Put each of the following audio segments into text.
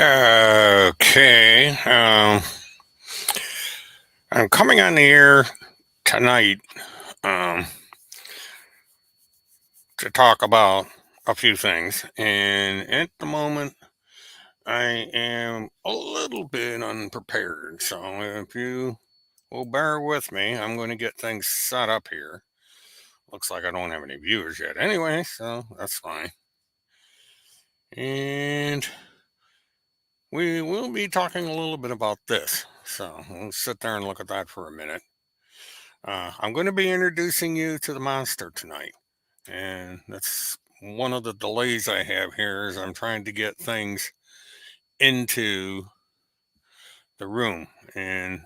Okay. I'm coming on the air tonight um, to talk about a few things. And at the moment, I am a little bit unprepared. So if you will bear with me, I'm going to get things set up here. Looks like I don't have any viewers yet anyway, so that's fine. And we will be talking a little bit about this. So we'll sit there and look at that for a minute. I'm going to be introducing you to the monster tonight, and that's one of the delays I have here. Is I'm trying to get things into the room, and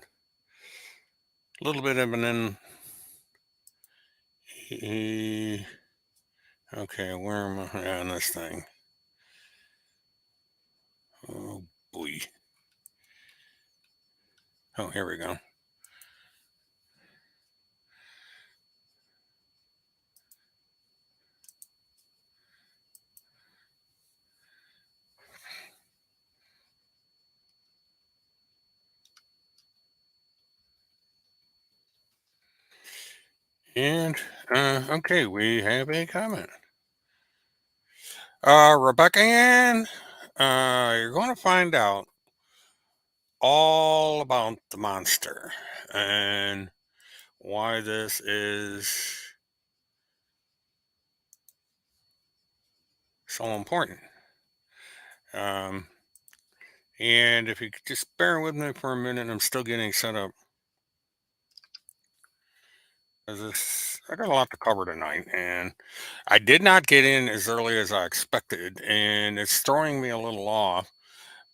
a little bit of an okay, where am I on this thing? Oh boy! Oh, here we go. And okay, we have a comment. Rebecca Ann, you're going to find out all about the monster and why this is so important. Um, and if you could just bear with me for a minute, I'm still getting set up. I got a lot to cover tonight, and I did not get in as early as I expected, and it's throwing me a little off.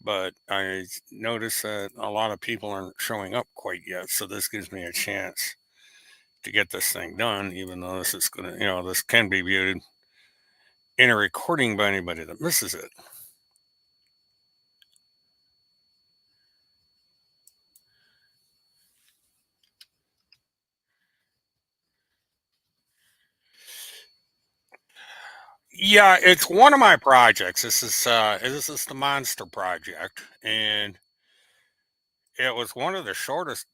But I noticed that a lot of people aren't showing up quite yet, so this gives me a chance to get this thing done, even though this is gonna, this can be viewed in a recording by anybody that misses it. Yeah, it's one of my projects. This is the Monster Project, and it was one of the shortest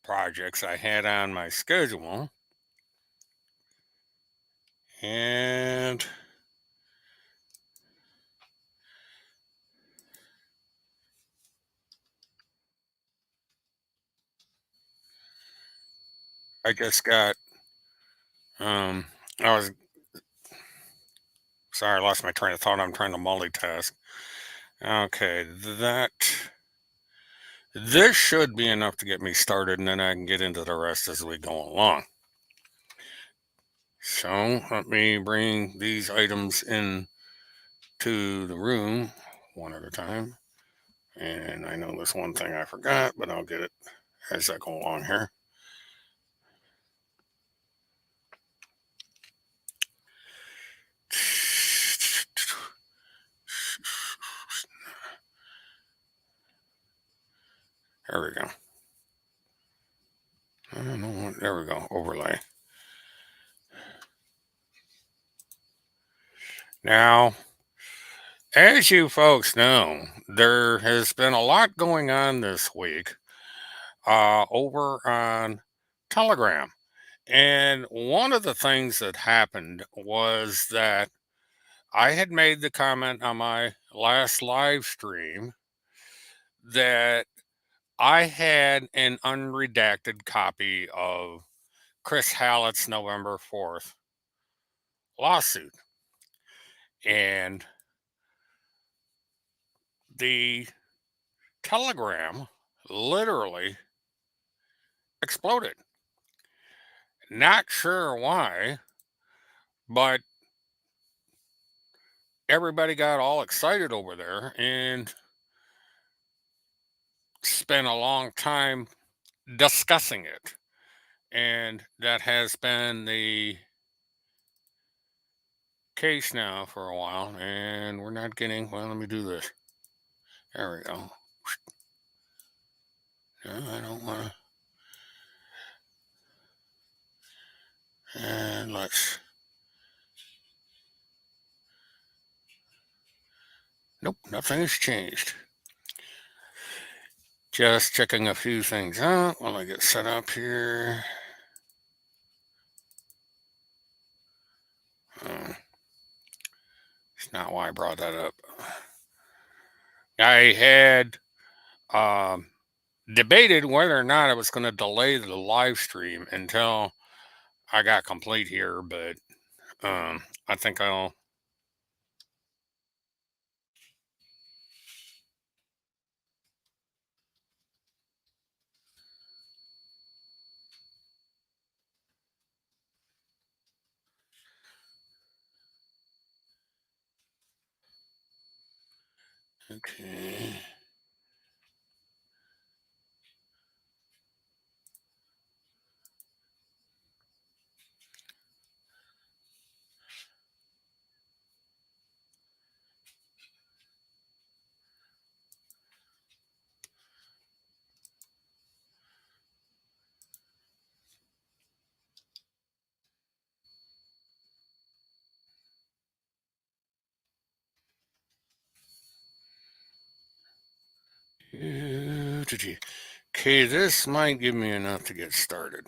projects I had on my schedule. And I just got I was sorry, I lost my train of thought. I'm trying to multitask. Okay, that this should be enough to get me started, and then I can get into the rest as we go along. So let me bring these items in to the room one at a time. And I know there's one thing I forgot, but I'll get it as I go along here. There we go. I don't know what, there we go. Overlay. Now, as you folks know, there has been a lot going on this week over on Telegram. And one of the things that happened was that I had made the comment on my last live stream that I had an unredacted copy of Chris Hallett's November 4th lawsuit. And the Telegram literally exploded. Not sure why, but everybody got all excited over there and spent a long time discussing it. And that has been the case now for a while. And we're not getting, well, let me do this. There we go. No, I don't want to. And let's. Nope, nothing has changed. Just checking a few things out while I get set up here. It's not why I brought that up. I had debated whether or not I was going to delay the live stream until I got complete here, but I think I'll. Okay. Okay, this might give me enough to get started.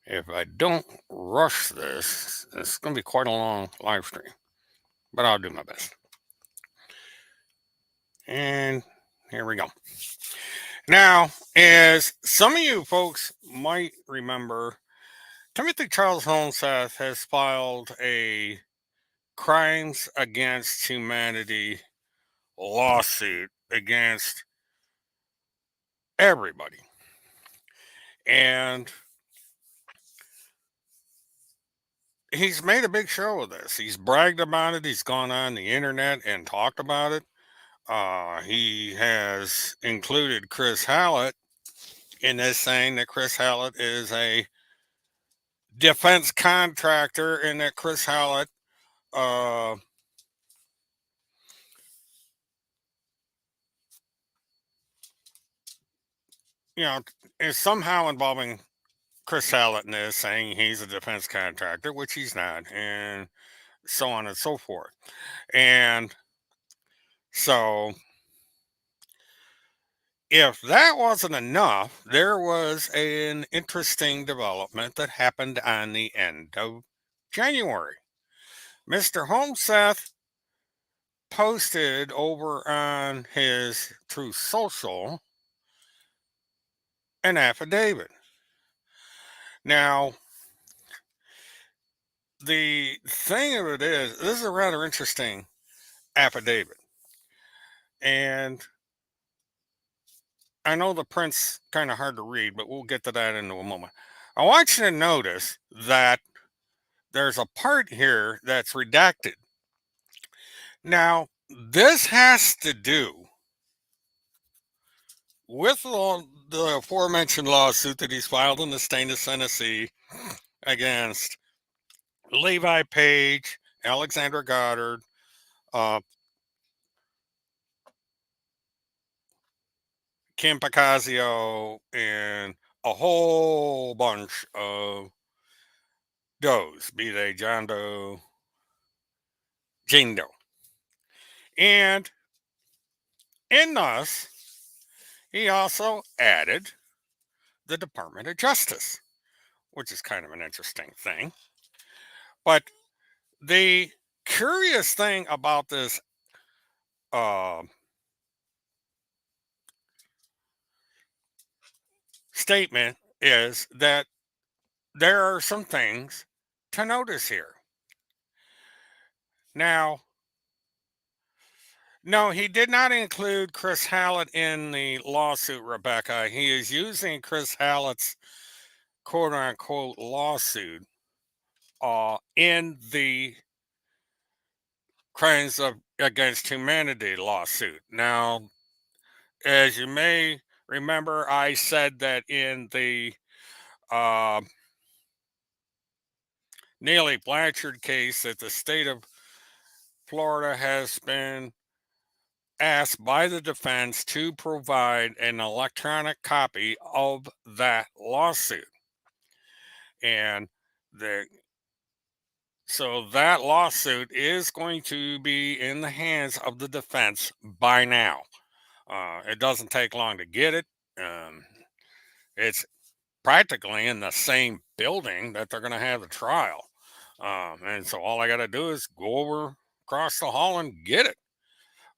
If I don't rush this, it's going to be quite a long live stream, but I'll do my best. And here we go. Now, as some of you folks might remember, Timothy Charles Holmseth has filed a crimes against humanity lawsuit against everybody. And he's made a big show of this. He's bragged about it. He's gone on the internet and talked about it. He has included Chris Hallett in this, saying that Chris Hallett is a defense contractor and that Chris Hallett you know, is somehow involving Chris Hallett in this, saying he's a defense contractor, which he's not, and so on and so forth. And so, if that wasn't enough, there was an interesting development that happened on the end of January. Mr. Holmseth posted over on his Truth Social an affidavit. Now, the thing of it is, this is a rather interesting affidavit. And I know the print's kind of hard to read, but we'll get to that in a moment. I want you to notice that there's a part here that's redacted. Now, this has to do with the aforementioned lawsuit that he's filed in the state of Tennessee against Levi Page, Alexandra Goddard, Kim Pacasio, and a whole bunch of Does, be they John Doe, Jane Doe. And in thus, he also added the Department of Justice, which is kind of an interesting thing. But the curious thing about this statement is that there are some things to notice here. Now, no, he did not include Chris Hallett in the lawsuit, Rebecca. He is using Chris Hallett's quote unquote lawsuit in the crimes against humanity lawsuit. Now, as you may remember, I said that in the Neely Blanchard case that the state of Florida has been asked by the defense to provide an electronic copy of that lawsuit. And the So that lawsuit is going to be in the hands of the defense by now. It doesn't take long to get it. Um, it's practically in the same building that they're going to have the trial. And so all I got to do is go over across the hall and get it.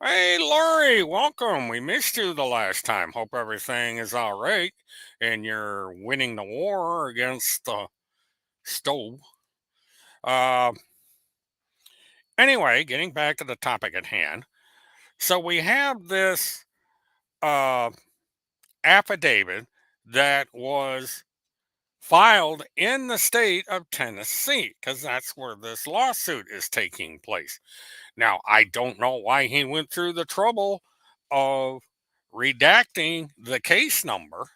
Hey, Lori, welcome. We missed you the last time. Hope everything is all right and you're winning the war against the stove. Uh, anyway, getting back to the topic at hand. So we have this uh, affidavit that was filed in the state of Tennessee because that's where this lawsuit is taking place. Now, I don't know why he went through the trouble of redacting the case number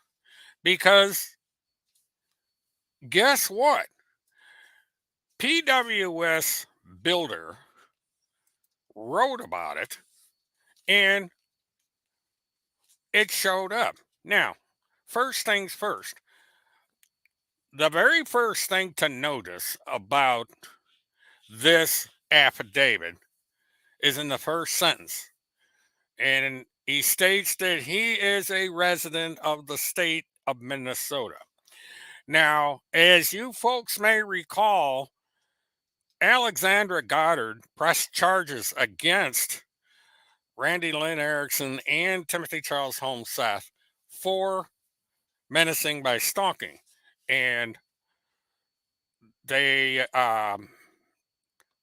because guess what? PWS Builder wrote about it and it showed up. Now, first things first, the very first thing to notice about this affidavit is in the first sentence. And he states that he is a resident of the state of Minnesota. Now, as you folks may recall, Alexandra Goddard pressed charges against Randy Lynn Erickson and Timothy Charles Holmes Seth for menacing by stalking. And they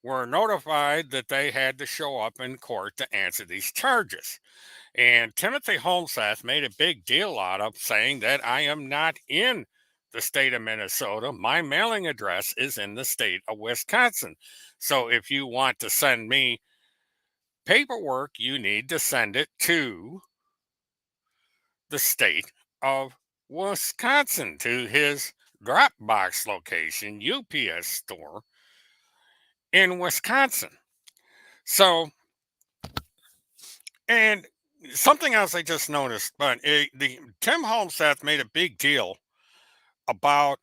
were notified that they had to show up in court to answer these charges. And Timothy Holmseth made a big deal out of saying that I am not in the state of Minnesota. My mailing address is in the state of Wisconsin. So if you want to send me paperwork, you need to send it to the state of Wisconsin, to his Dropbox location, UPS store in Wisconsin. So, and something else I just noticed, but Tim Holmseth made a big deal about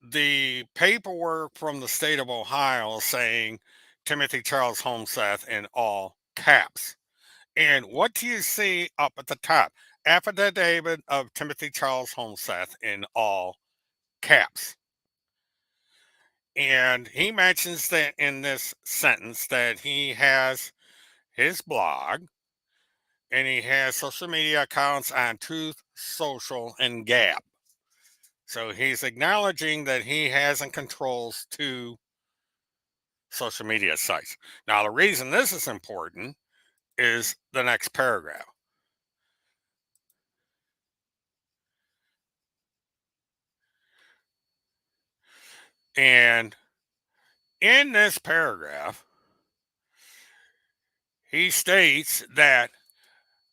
the paperwork from the state of Ohio saying Timothy Charles Holmseth in all caps. And what do you see up at the top? Affidavit of Timothy Charles Holmseth in all caps. And he mentions that in this sentence that he has his blog and he has social media accounts on Truth Social and Gab. So he's acknowledging that he has and controls two social media sites. Now, the reason this is important is the next paragraph. And in this paragraph, he states that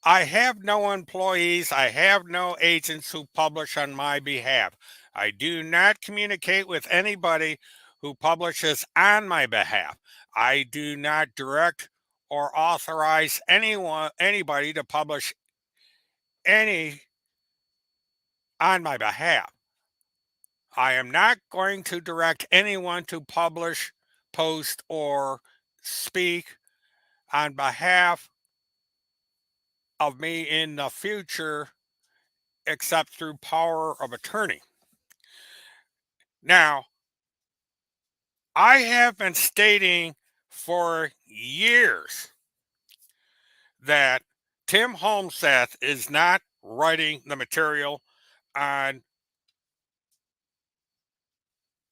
I have no employees, I have no agents who publish on my behalf. I do not communicate with anybody who publishes on my behalf. I do not direct or authorize anybody to publish any on my behalf. I am not going to direct anyone to publish, post, or speak on behalf of me in the future except through power of attorney. Now, I have been stating for years that Tim Holmseth is not writing the material on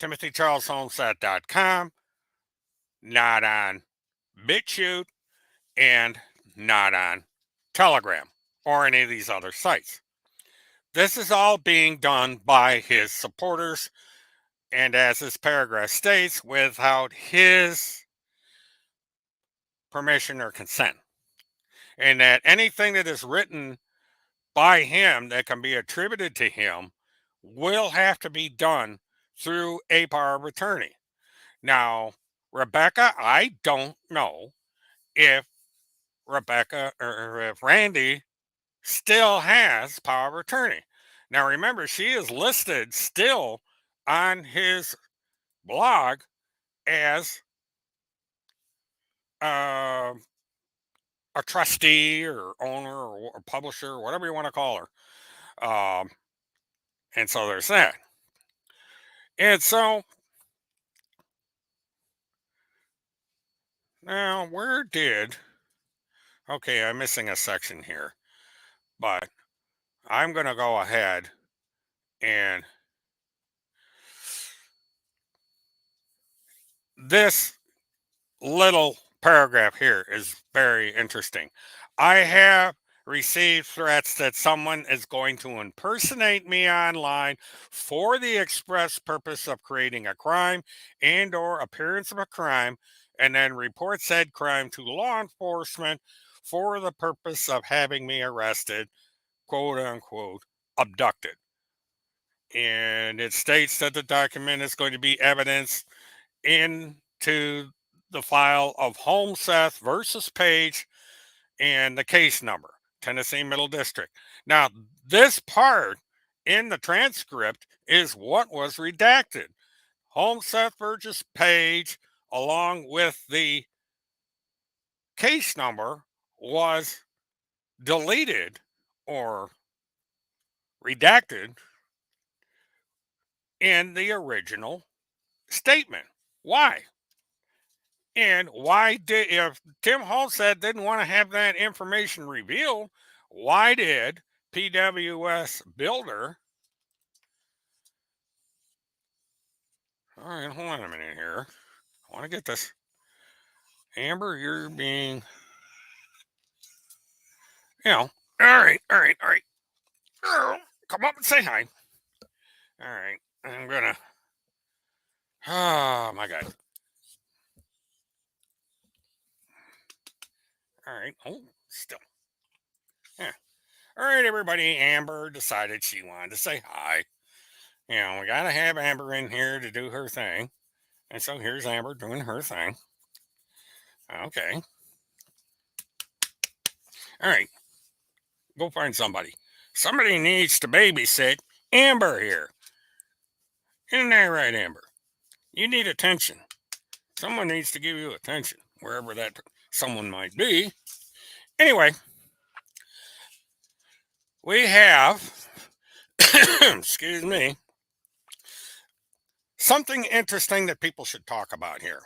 TimothyCharlesHolmseth.com, not on BitChute, and not on Telegram or any of these other sites. This is all being done by his supporters, and as this paragraph states, without his permission or consent. And that anything that is written by him that can be attributed to him will have to be done through a power of attorney. Now, Rebecca, I don't know if Rebecca or if Randy still has power of attorney. Now, remember, she is listed still on his blog as uh, a trustee or owner or publisher, or whatever you want to call her. And so there's that. And so now, where did, okay, I'm missing a section here, but I'm going to go ahead and this little paragraph here is very interesting. I have received threats that someone is going to impersonate me online for the express purpose of creating a crime and or appearance of a crime and then report said crime to law enforcement for the purpose of having me arrested, quote unquote, abducted. And it states that the document is going to be evidence into the file of Holmseth versus Page and the case number, Tennessee Middle District. Now, this part in the transcript is what was redacted. Holmseth versus Page, along with the case number, was deleted or redacted in the original statement. Why? And why did, if Tim Halstead didn't want to have that information revealed, why did PWS Builder? All right, hold on a minute here. I want to get this. Amber, you're being, all right, all right, all right. Come up and say hi. All right, I'm gonna, oh my God. All right, oh, still. Yeah. All right, everybody. Amber decided she wanted to say hi. We got to have Amber in here to do her thing. And so here's Amber doing her thing. Okay. All right. Go find somebody. Somebody needs to babysit Amber here. Isn't that right, Amber? You need attention. Someone needs to give you attention, wherever that someone might be. Anyway, we have, excuse me, something interesting that people should talk about here.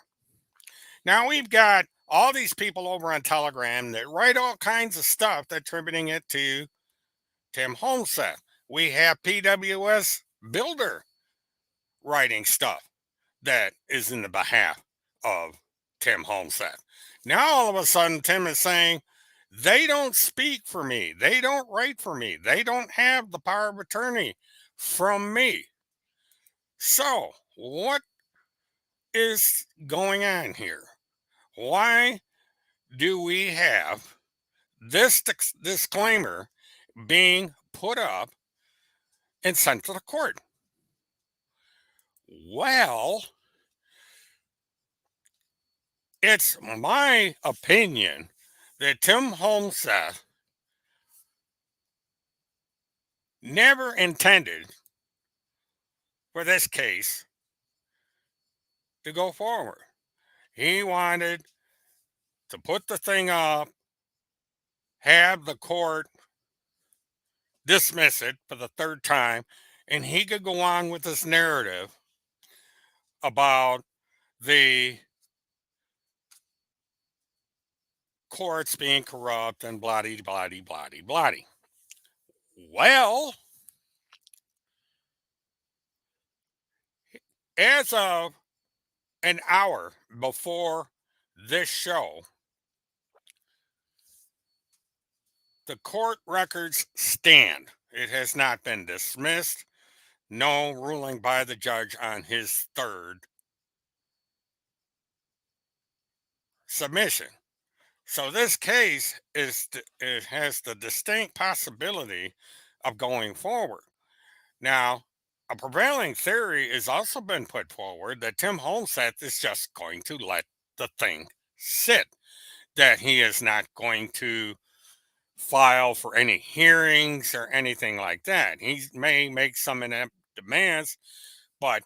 Now, we've got all these people over on Telegram that write all kinds of stuff that's attributing it to Tim Holmseth. We have PWS Builder writing stuff that is in the behalf of Tim Holmseth. Now, all of a sudden, Tim is saying, they don't speak for me. They don't write for me. They don't have the power of attorney from me. So, what is going on here? Why do we have this disclaimer being put up and sent to the court? Well, it's my opinion that Tim Holmseth never intended for this case to go forward. He wanted to put the thing up, have the court dismiss it for the third time, and he could go on with this narrative about the courts being corrupt and bloody, bloody, bloody, bloody. Well, as of an hour before this show, the court records stand. It has not been dismissed. No ruling by the judge on his third submission. So this case it has the distinct possibility of going forward. Now, a prevailing theory has also been put forward that Tim Holmseth is just going to let the thing sit, that he is not going to file for any hearings or anything like that. He may make some inept demands, but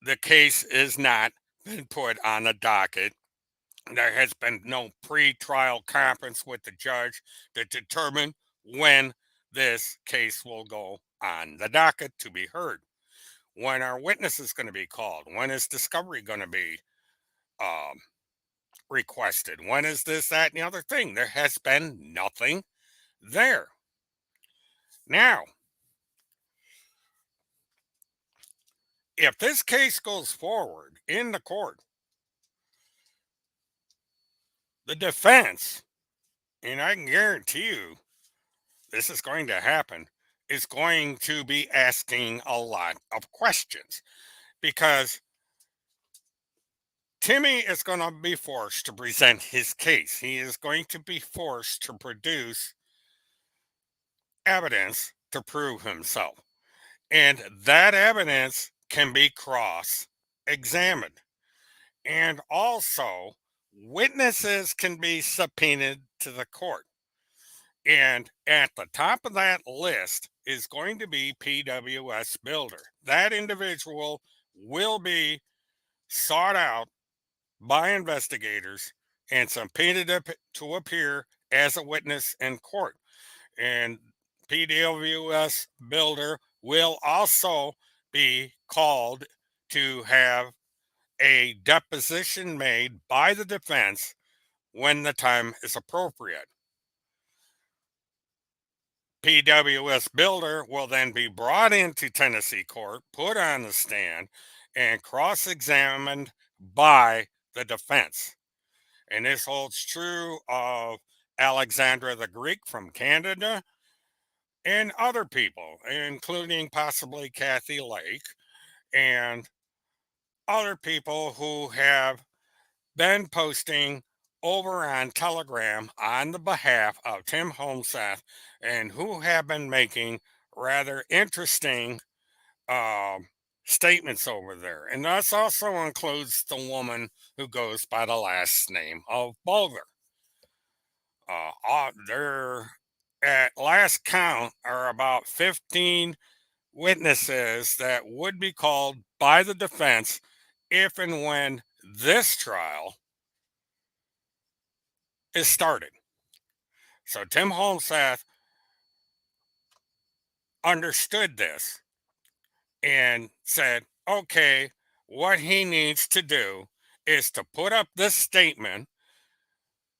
the case is not been put on the docket. There has been no pre-trial conference with the judge to determine when this case will go on the docket to be heard. When are witnesses going to be called? When is discovery going to be um, requested? When is this, that, and the other thing? There has been nothing there. Now, if this case goes forward in the court, the defense, and I can guarantee you this is going to happen, is going to be asking a lot of questions because Timmy is going to be forced to present his case. He is going to be forced to produce evidence to prove himself. And that evidence can be cross examined. And also, witnesses can be subpoenaed to the court. And at the top of that list is going to be PWS Builder. That individual will be sought out by investigators and subpoenaed to appear as a witness in court. And PWS Builder will also be called to have a deposition made by the defense when the time is appropriate. PWS Builder will then be brought into Tennessee court, put on the stand, and cross examined by the defense. And this holds true of Alexandra the Greek from Canada and other people, including possibly Kathy Lake and other people who have been posting over on Telegram on the behalf of Tim Holmseth and who have been making rather interesting um statements over there. And this also includes the woman who goes by the last name of Bulger. There, at last count, are about 15 witnesses that would be called by the defense if and when this trial is started. So Tim Holmseth understood this and said, okay, what he needs to do is to put up this statement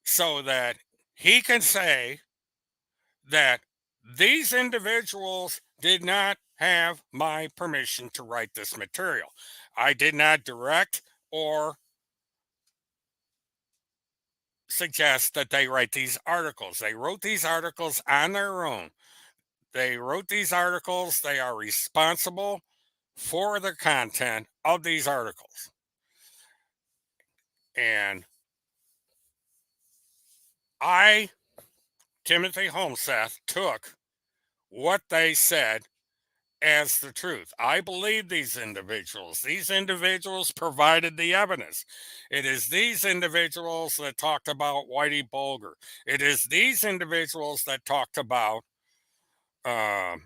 so that he can say that these individuals did not have my permission to write this material. I did not direct or suggest that they write these articles. They wrote these articles on their own. They wrote these articles. They are responsible for the content of these articles. And I, Timothy Holmseth, took what they said as the truth. I believe these individuals. These individuals provided the evidence. It is these individuals that talked about Whitey Bulger. It is these individuals that talked about um,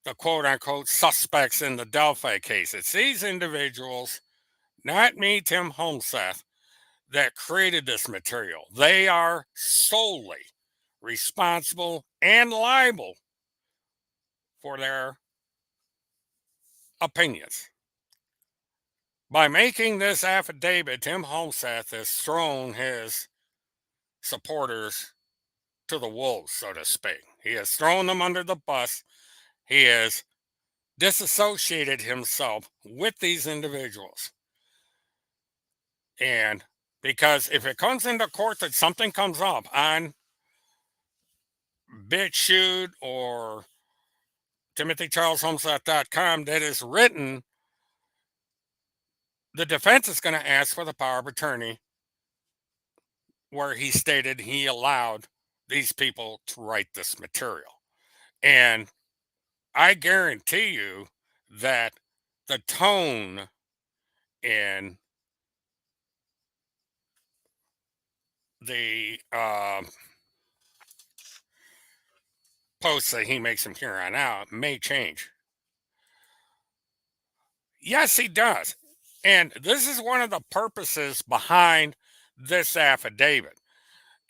the quote unquote suspects in the Delphi case. It's these individuals, not me, Tim Holmseth, that created this material. They are solely responsible and liable for their opinions. By making this affidavit, Tim Holmseth has thrown his supporters to the wolves, so to speak. He has thrown them under the bus. He has disassociated himself with these individuals. And because if it comes into court that something comes up on BitChute or TimothyCharlesHolmseth.com that is written, the defense is going to ask for the power of attorney where he stated he allowed these people to write this material. And I guarantee you that the tone in the posts that he makes from here on out may change. Yes, he does. And this is one of the purposes behind this affidavit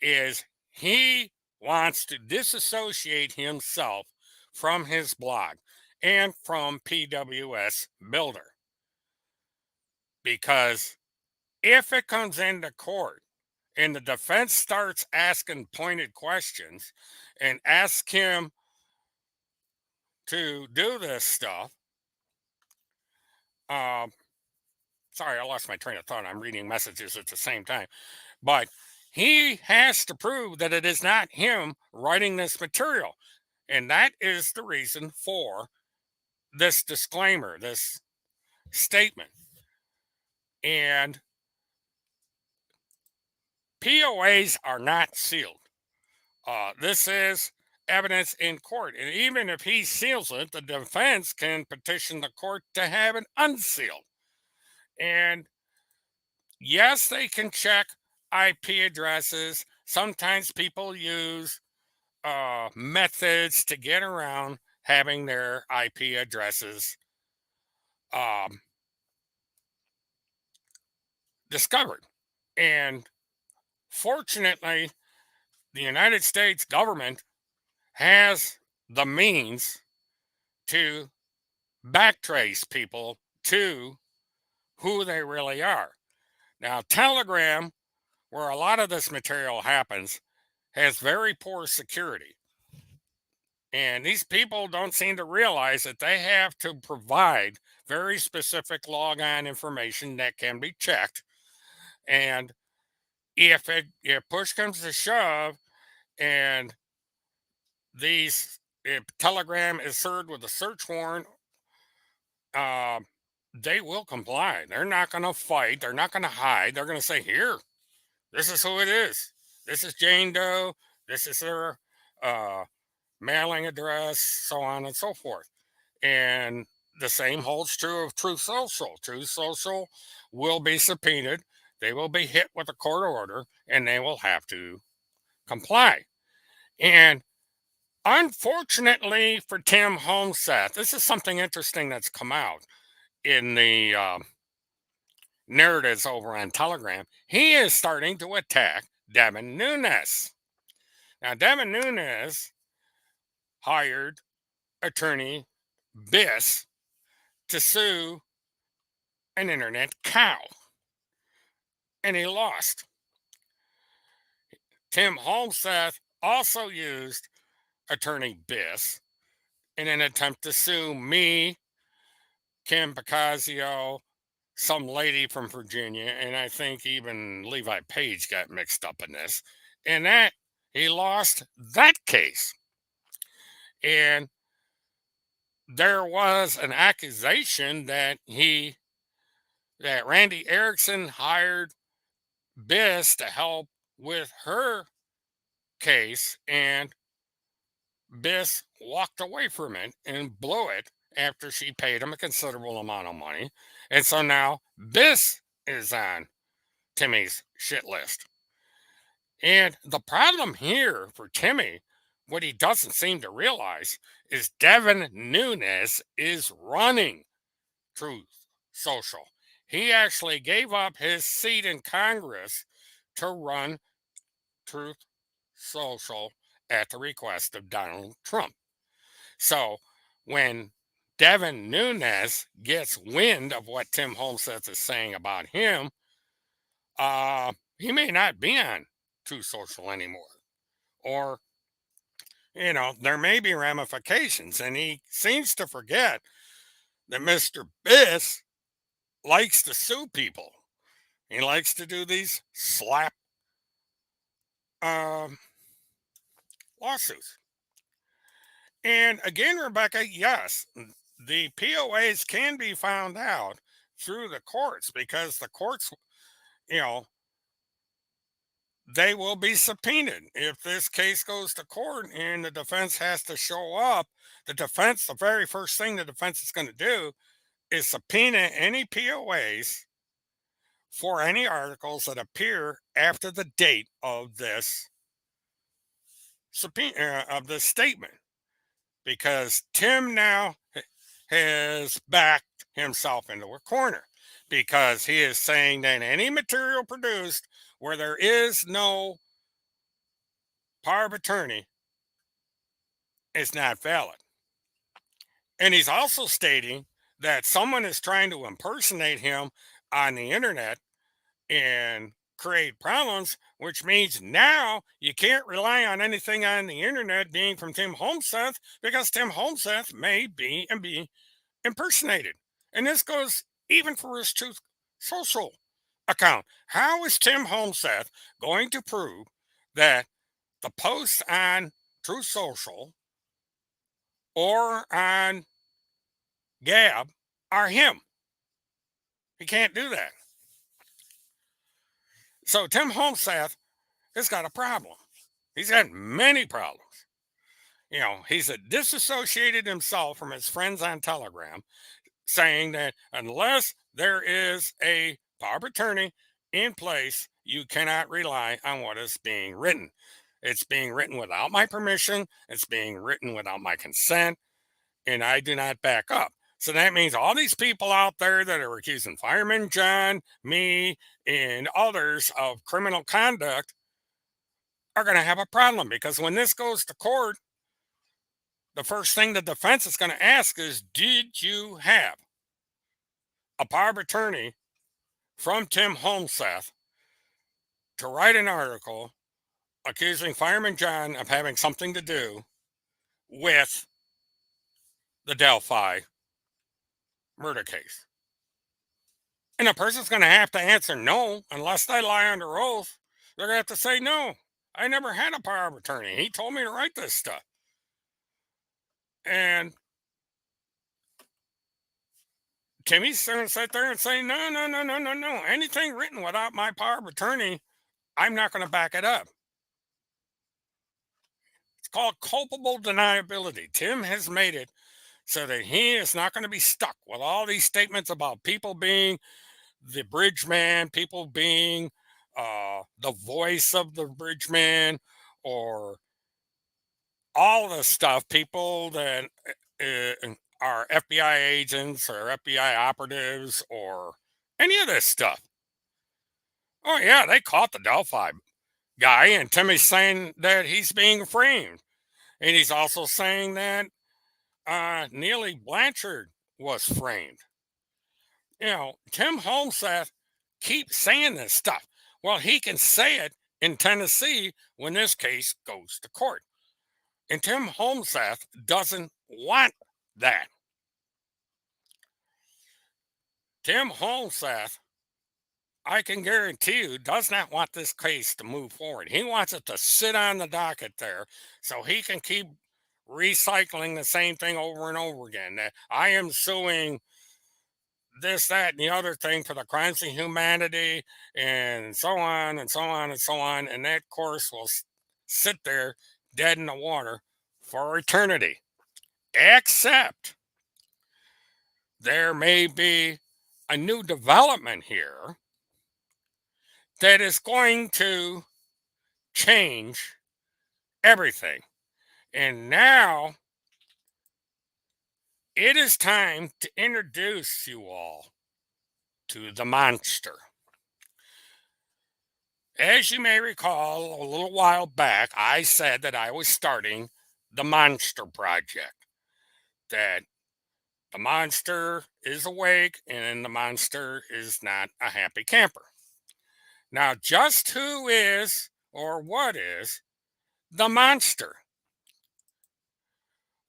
is he wants to disassociate himself from his blog and from PWS Builder, because if it comes into court and the defense starts asking pointed questions and ask him to do this stuff, um, sorry, I lost my train of thought. I'm reading messages at the same time. But he has to prove that it is not him writing this material. And that is the reason for this disclaimer, this statement. And POAs are not sealed. This is evidence in court. And even if he seals it, the defense can petition the court to have it unsealed. And yes, they can check IP addresses. Sometimes people use methods to get around having their IP addresses um, discovered. And fortunately, the United States government has the means to backtrace people to who they really are. Now, Telegram, where a lot of this material happens, has very poor security. And these people don't seem to realize that they have to provide very specific logon information that can be checked. And if push comes to shove and if Telegram is served with a search warrant, uh, they will comply. They're not going to fight. They're not going to hide. They're going to say, here, this is who it is. This is Jane Doe. This is her uh, mailing address, so on and so forth. And the same holds true of Truth Social. Truth Social will be subpoenaed. They will be hit with a court order and they will have to comply. And unfortunately for Tim Homeseth, this is something interesting that's come out in the narratives over on Telegram. He is starting to attack Devin Nunes. Now, Devin Nunes hired attorney Biss to sue an internet cow, and he lost. Tim Homeseth also used attorney Biss in an attempt to sue me, Kim Picasio, some lady from Virginia, and I think even Levi Page got mixed up in this. And that he lost that case. And there was an accusation that Randy Erickson hired Biss to help with her case, and Biss walked away from it and blew it after she paid him a considerable amount of money. And so now Biss is on Timmy's shit list. And the problem here for Timmy, what he doesn't seem to realize, is Devin Nunes is running Truth Social. He actually gave up his seat in Congress to run Truth Social at the request of Donald Trump. So when Devin Nunes gets wind of what Tim Homeseth is saying about him, he may not be on Truth Social anymore. Or, there may be ramifications. And he seems to forget that Mr. Biss likes to sue people. He likes to do these slap lawsuits. And again, Rebecca, yes, the POAs can be found out through the courts, because the courts, you know, they will be subpoenaed. If this case goes to court and the defense has to show up, the very first thing the defense is going to do is subpoena any POAs for any articles that appear after the date of this subpoena, of this statement. Because Tim now has backed himself into a corner because he is saying that any material produced where there is no power of attorney is not valid. And he's also stating that someone is trying to impersonate him on the internet and create problems, which means now you can't rely on anything on the internet being from Tim Holmseth because Tim Holmseth may be impersonated. And this goes even for his Truth Social account. How is Tim Holmseth going to prove that the posts on Truth Social or on Gab are him? He can't do that. So Tim Holmseth has got a problem. He's had many problems. He's disassociated himself from his friends on Telegram, saying that unless there is a power of attorney in place, you cannot rely on what is being written. It's being written without my permission, it's being written without my consent, and I do not back up. So that means all these people out there that are accusing Fireman John, me, and others of criminal conduct are going to have a problem because when this goes to court, the first thing the defense is going to ask is, did you have a power of attorney from Tim Holmseth to write an article accusing Fireman John of having something to do with the Delphi murder case? And the person's going to have to answer no unless they lie under oath. They're going to have to say, no, I never had a power of attorney. He told me to write this stuff. And Timmy's going to sit there and say, no, no, no, no, no, no. Anything written without my power of attorney, I'm not going to back it up. It's called culpable deniability. Tim has made it so that he is not going to be stuck with all these statements about people being the bridge man, people being the voice of the bridge man, or all the stuff, people that are FBI agents or FBI operatives or any of this stuff. Oh, yeah, they caught the Delphi guy, and Timmy's saying that he's being framed. And he's also saying that Neely Blanchard was framed. Tim Holmseth keeps saying this stuff. Well, he can say it in Tennessee when this case goes to court. And Tim Holmseth doesn't want that. Tim Holmseth, I can guarantee you, does not want this case to move forward. He wants it to sit on the docket there so he can keep recycling the same thing over and over again. That I am suing this, that, and the other thing for the crimes of humanity, and so on and so on and so on. And that course will sit there dead in the water for eternity. Except there may be a new development here that is going to change everything. And now it is time to introduce you all to the monster. As you may recall, a little while back, I said that I was starting the Monster Project. That the monster is awake and the monster is not a happy camper. Now, just who is or what is the monster?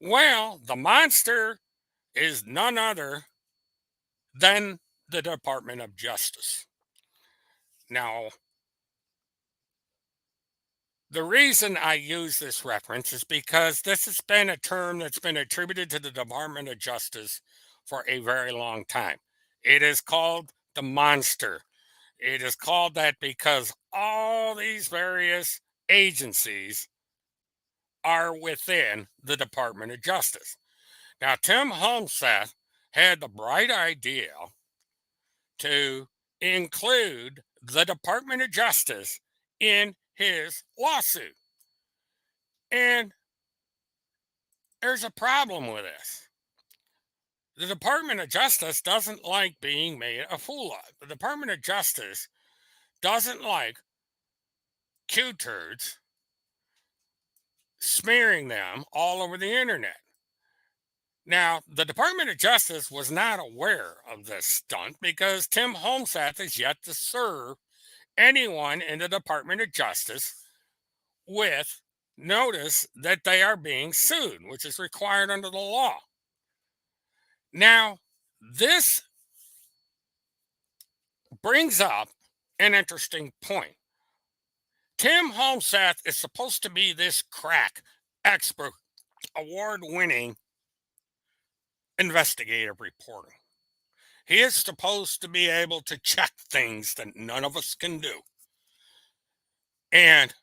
Well, the monster is none other than the Department of Justice. Now, the reason I use this reference is because this has been a term that's been attributed to the Department of Justice for a very long time. It is called the monster. It is called that because all these various agencies are within the Department of Justice. Now, Tim Holmseth had the bright idea to include the Department of Justice in his lawsuit. And there's a problem with this. The Department of Justice doesn't like being made a fool of. The Department of Justice doesn't like Q turds smearing them all over the internet. Now, the Department of Justice was not aware of this stunt because Tim Holmsath is yet to serve anyone in the Department of Justice with notice that they are being sued, which is required under the law. Now, this brings up an interesting point. Tim Holmsath is supposed to be this crack expert, award winning investigative reporter. He is supposed to be able to check things that none of us can do. And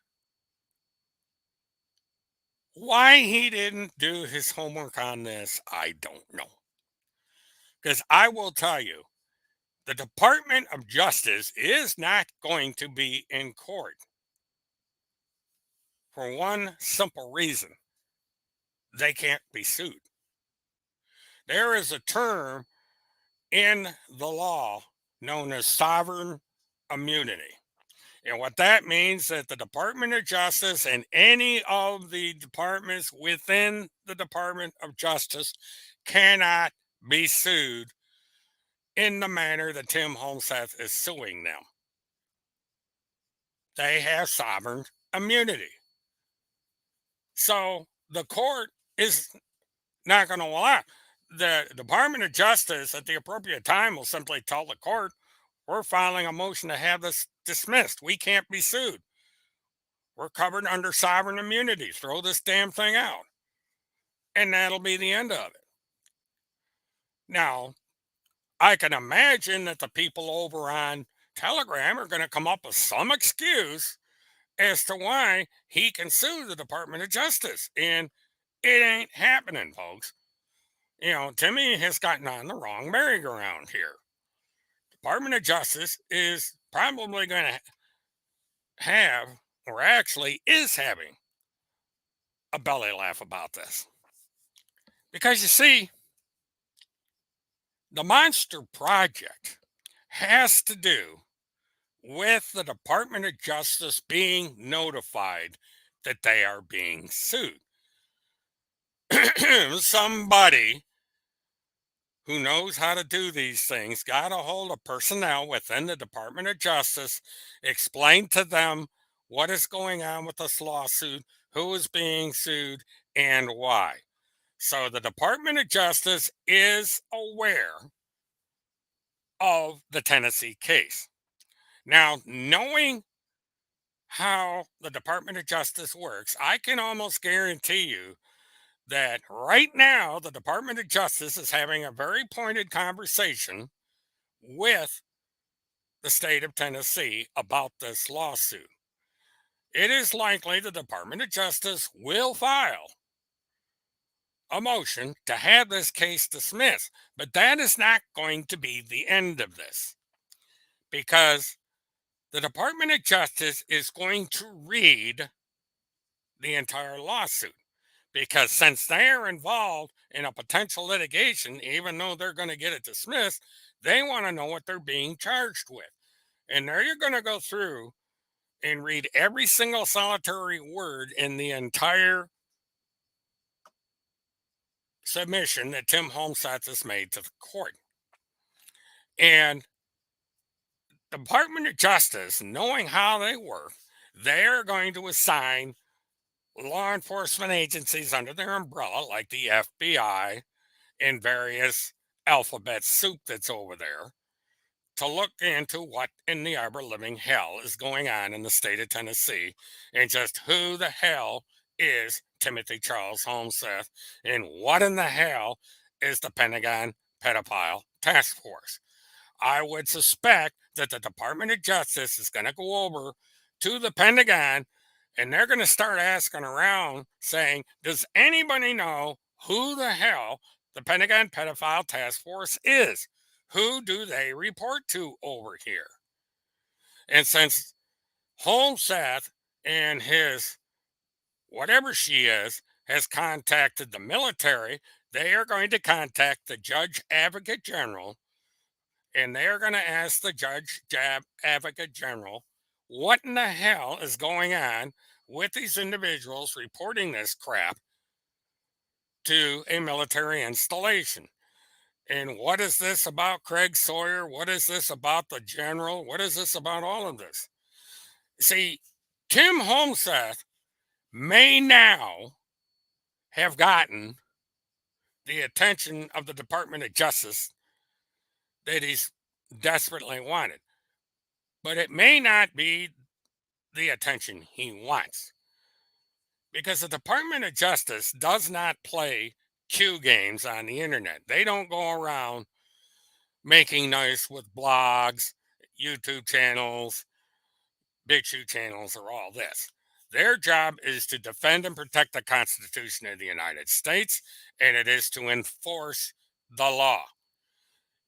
why he didn't do his homework on this, I don't know. Because I will tell you, the Department of Justice is not going to be in court for one simple reason: they can't be sued. There is a term in the law known as sovereign immunity. And what that means that the Department of Justice and any of the departments within the Department of Justice cannot be sued in the manner that Tim Holmsath is suing them. They have sovereign immunity. So the court is not going to allow. The Department of Justice at the appropriate time will simply tell the court, we're filing a motion to have this dismissed. We can't be sued. We're covered under sovereign immunity. Throw this damn thing out. And that'll be the end of it. Now, I can imagine that the people over on Telegram are going to come up with some excuse as to why he can sue the Department of Justice. And it ain't happening, folks. You know, Timmy has gotten on the wrong merry-go-round here. Department of Justice is probably going to have, or actually is having, a belly laugh about this. Because you see, the Monster Project has to do with the Department of Justice being notified that they are being sued. Somebody who knows how to do these things got a hold of personnel within the Department of Justice, explained to them what is going on with this lawsuit, who is being sued, and why. So the Department of Justice is aware of the Tennessee case. Now, knowing how the Department of Justice works, I can almost guarantee you that right now the Department of Justice is having a very pointed conversation with the state of Tennessee about this lawsuit. It is likely the Department of Justice will file a motion to have this case dismissed, but that is not going to be the end of this, because the Department of Justice is going to read the entire lawsuit. Because since they are involved in a potential litigation, even though they're going to get it dismissed, they want to know what they're being charged with. And they're going to go through and read every single solitary word in the entire submission that Tim Holmsath has made to the court. And the Department of Justice, knowing how they work, they're going to assign law enforcement agencies under their umbrella, like the FBI and various alphabet soup that's over there, to look into what in the ever living hell is going on in the state of Tennessee and just who the hell is Timothy Charles Holmsath and what in the hell is the Pentagon Pedophile Task Force. I would suspect that the Department of Justice is going to go over to the Pentagon and they're going to start asking around saying, does anybody know who the hell the Pentagon Pedophile Task Force is? Who do they report to over here? And since Holmsath and his whatever she is has contacted the military, they are going to contact the Judge Advocate General, and they are going to ask the Advocate General what in the hell is going on with these individuals reporting this crap to a military installation. And what is this about Craig Sawyer? What is this about the general? What is this about all of this? See, Tim Holmseth may now have gotten the attention of the Department of Justice that he's desperately wanted, but it may not be the attention he wants, because the Department of Justice does not play Q games on the internet. They don't go around making nice with blogs, YouTube channels, BitChute channels, or all this. Their job is to defend and protect the Constitution of the United States, and it is to enforce the law.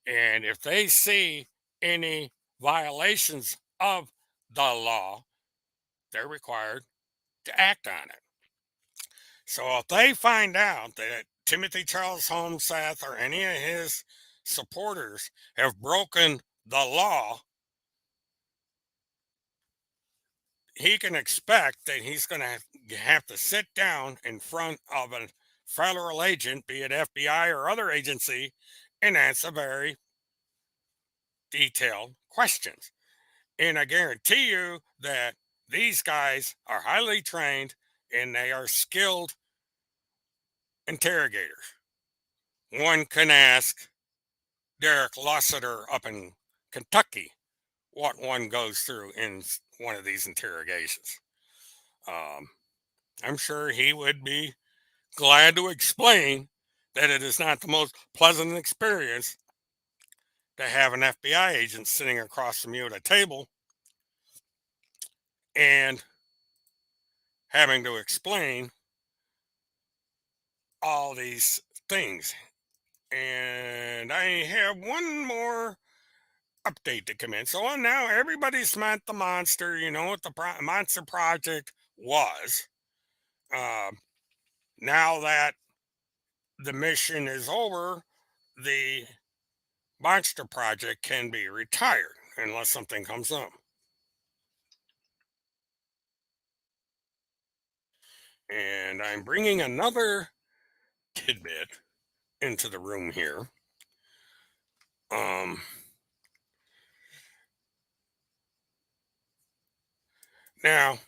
And if they see any violations of the law, they're required to act on it. So if they find out that Timothy Charles Holmseth or any of his supporters have broken the law, he can expect that he's going to have to sit down in front of a federal agent, be it FBI or other agency, and answer very detailed questions. And I guarantee you that these guys are highly trained and they are skilled interrogators. One can ask Derek Lusseter up in Kentucky what one goes through in one of these interrogations. I'm sure he would be glad to explain that it is not the most pleasant experience to have an FBI agent sitting across from you at a table and having to explain all these things. And I have one more update to come in. So now everybody's met the monster. You know what the Monster Project was. Now that the mission is over, the Monster Project can be retired unless something comes up. And I'm bringing another tidbit into the room here. Now,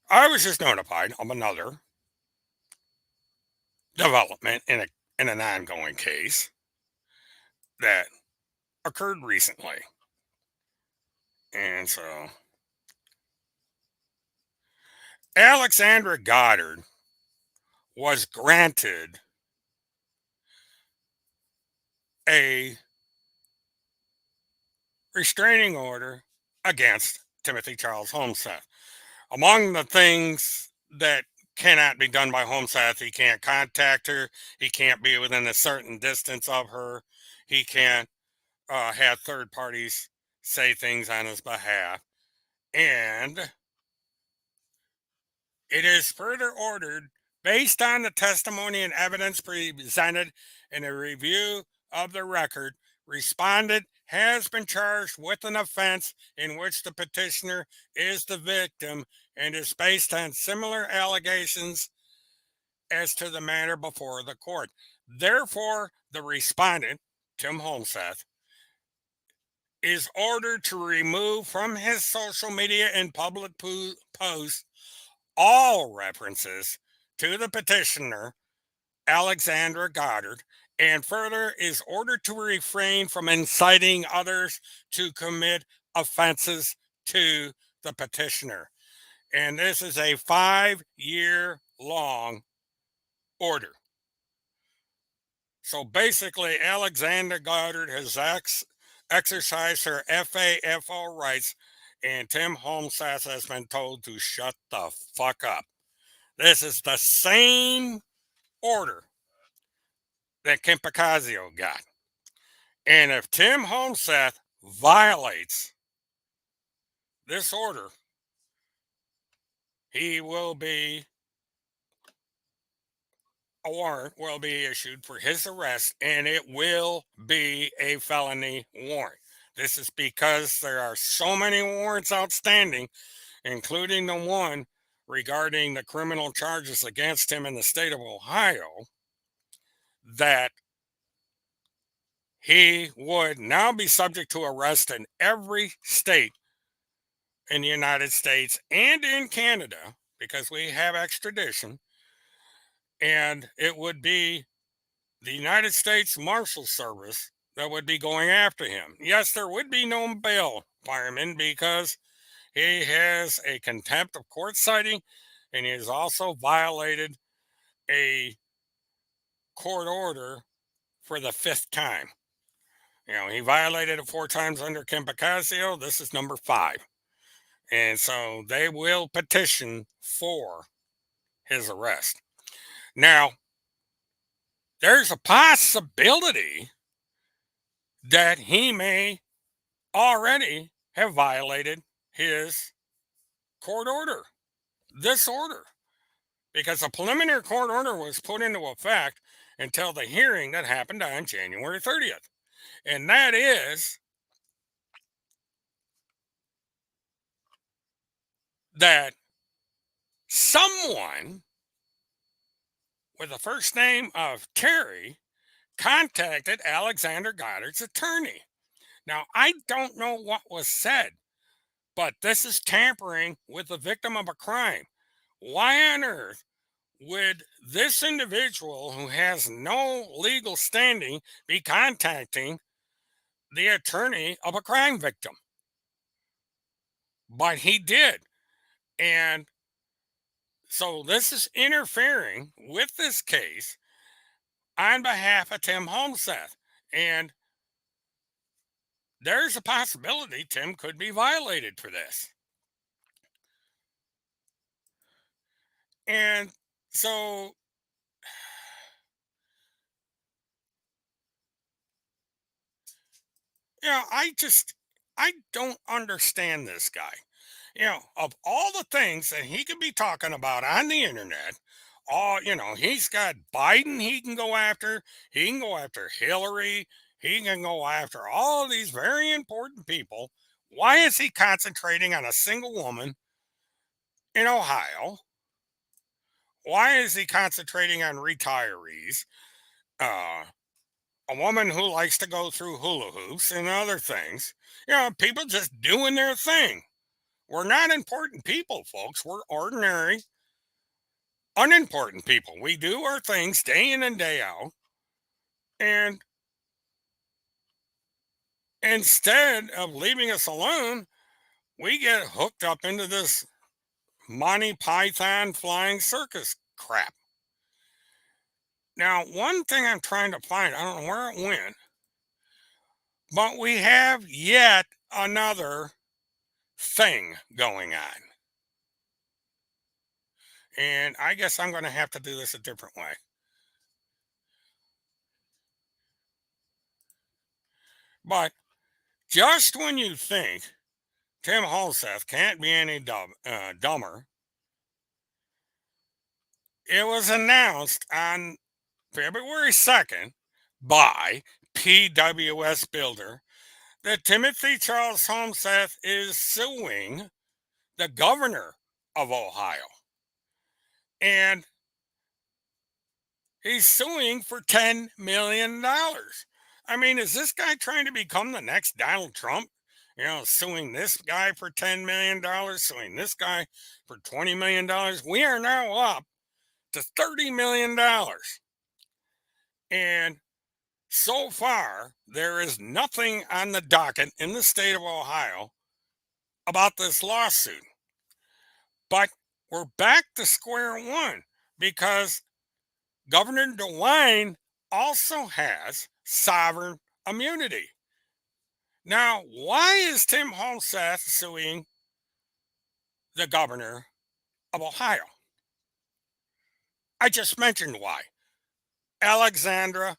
I was just notified of another development in an ongoing case that occurred recently. And so Alexandra Goddard was granted a restraining order against Timothy Charles Holmseth. Among the things that cannot be done by Holmseth, he can't contact her, he can't be within a certain distance of her, he can't have third parties say things on his behalf, and it is further ordered, based on the testimony and evidence presented in a review of the record, respondent has been charged with an offense in which the petitioner is the victim and is based on similar allegations as to the matter before the court. Therefore, the respondent, Tim Holmseth, is ordered to remove from his social media and public posts all references to the petitioner, Alexandra Goddard, and further is ordered to refrain from inciting others to commit offenses to the petitioner. And this is a 5-year long order. So basically, Alexandra Goddard has exercised her FAFO rights, and Tim Holmseth has been told to shut the fuck up. This is the same order that Kim Picazio got. And if Tim Holmseth violates this order, he will be a warrant will be issued for his arrest, and it will be a felony warrant. This is because there are so many warrants outstanding, including the one regarding the criminal charges against him in the state of Ohio, that he would now be subject to arrest in every state in the United States and in Canada because we have extradition. And it would be the United States Marshal Service that would be going after him. Yes, there would be no bail fireman because he has a contempt of court citing and he has also violated a court order for the fifth time. You know, he violated it four times under Campacasio. This is number five. And so they will petition for his arrest. Now, there's a possibility that he may already have violated his court order, this order, because a preliminary court order was put into effect until the hearing that happened on January 30th. And that is that someone with the first name of Terry contacted Alexander Goddard's attorney. Now, I don't know what was said, but this is tampering with the victim of a crime. Why on earth would this individual who has no legal standing be contacting the attorney of a crime victim? But he did. And so this is interfering with this case on behalf of Tim Holmseth. And there's a possibility Tim could be violated for this. And so, I don't understand this guy. Of all the things that he could be talking about on the internet, he's got Biden he can go after, he can go after Hillary, he can go after all these very important people. Why is he concentrating on a single woman in Ohio? Why is he concentrating on retirees? Uh, a woman who likes to go through hula hoops and other things. People just doing their thing. We're not important people, folks. We're ordinary, unimportant people. We do our things day in and day out. And instead of leaving us alone, we get hooked up into this Monty Python flying circus crap. Now, one thing I'm trying to find, I don't know where it went, but we have yet another thing going on. And I guess I'm going to have to do this a different way. But just when you think Tim Holseth can't be any dumber, it was announced on February 2nd by PWS Builder that Timothy Charles Holmseth is suing the governor of Ohio. And he's suing for $10 million. I mean, is this guy trying to become the next Donald Trump? Suing this guy for $10 million, suing this guy for $20 million. We are now up to $30 million. And so far, there is nothing on the docket in the state of Ohio about this lawsuit. But we're back to square one because Governor DeWine also has sovereign immunity. Now, why is Tim Holseth suing the governor of Ohio? I just mentioned why. Alexandra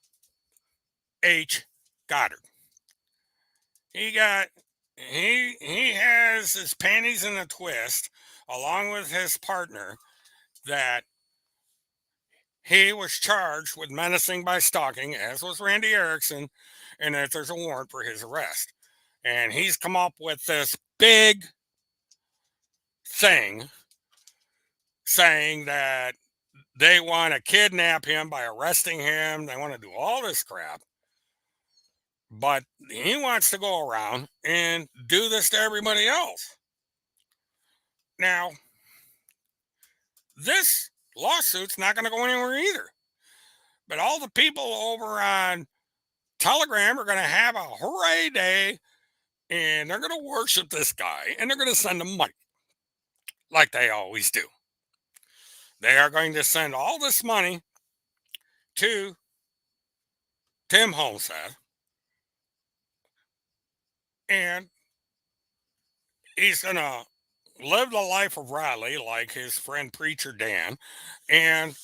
H. Goddard. He got he has his panties in a twist, along with his partner, that he was charged with menacing by stalking, as was Randy Erickson, and that there's a warrant for his arrest. And he's come up with this big thing saying that they want to kidnap him by arresting him. They want to do all this crap. But he wants to go around and do this to everybody else. Now, this lawsuit's not going to go anywhere either. But all the people over on Telegram are going to have a hooray day, and they're going to worship this guy, and they're going to send him money like they always do. They are going to send all this money to Tim Homestead, and he's going to live the life of Riley like his friend Preacher Dan. And,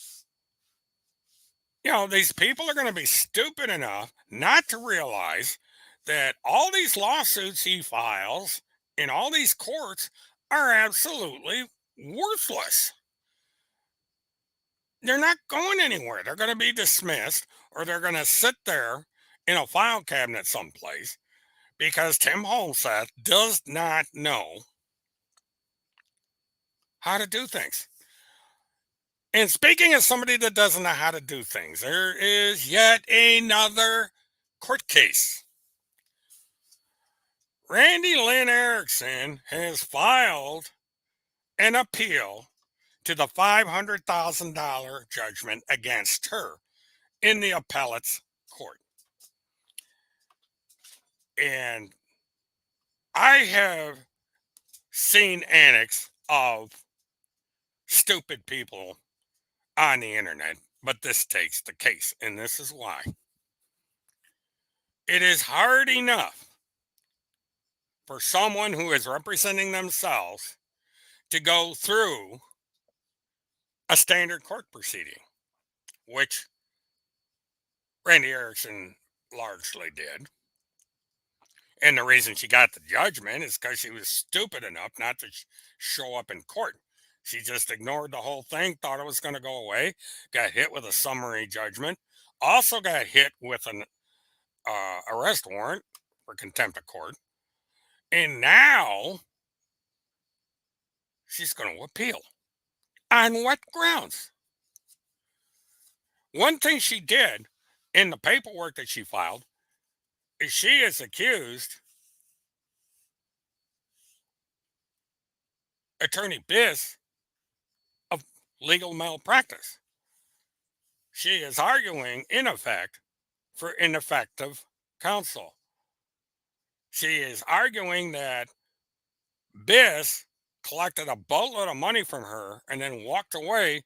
these people are going to be stupid enough not to realize that all these lawsuits he files in all these courts are absolutely worthless. They're not going anywhere. They're going to be dismissed, or they're going to sit there in a file cabinet someplace because Tim Holseth does not know how to do things. And speaking of somebody that doesn't know how to do things, there is yet another court case. Randy Lynn Erickson has filed an appeal to the $500,000 judgment against her in the appellate's court. And I have seen annex of stupid people on the internet, but this takes the case, and this is why. It is hard enough for someone who is representing themselves to go through a standard court proceeding, which Randy Erickson largely did. And the reason she got the judgment is because she was stupid enough not to show up in court. She just ignored the whole thing, thought it was going to go away, got hit with a summary judgment, also got hit with an arrest warrant for contempt of court. And now she's going to appeal. On what grounds? One thing she did in the paperwork that she filed is she is accused Attorney Biss of legal malpractice. She is arguing, in effect, for ineffective counsel. She is arguing that Biss collected a boatload of money from her and then walked away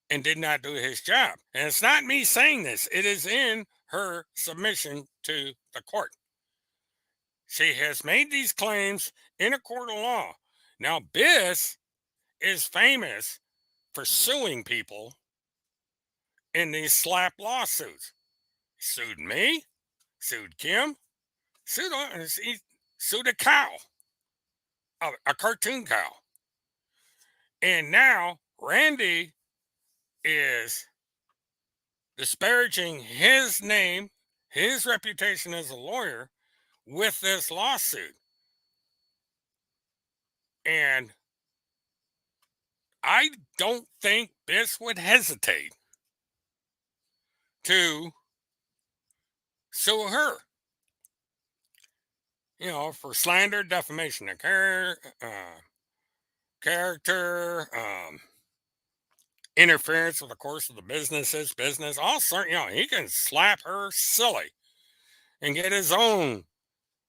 and did not do his job. And it's not me saying this, it is in her submission to the court. She has made these claims in a court of law. Now, Biss is famous for suing people in these slap lawsuits. He sued me, sued Kim, sued a cow, a cartoon cow. And now Randy is disparaging his name, his reputation as a lawyer with this lawsuit. And I don't think Biss would hesitate to sue her, for slander, defamation of character, interference with the course of the business, all certain, he can slap her silly and get his own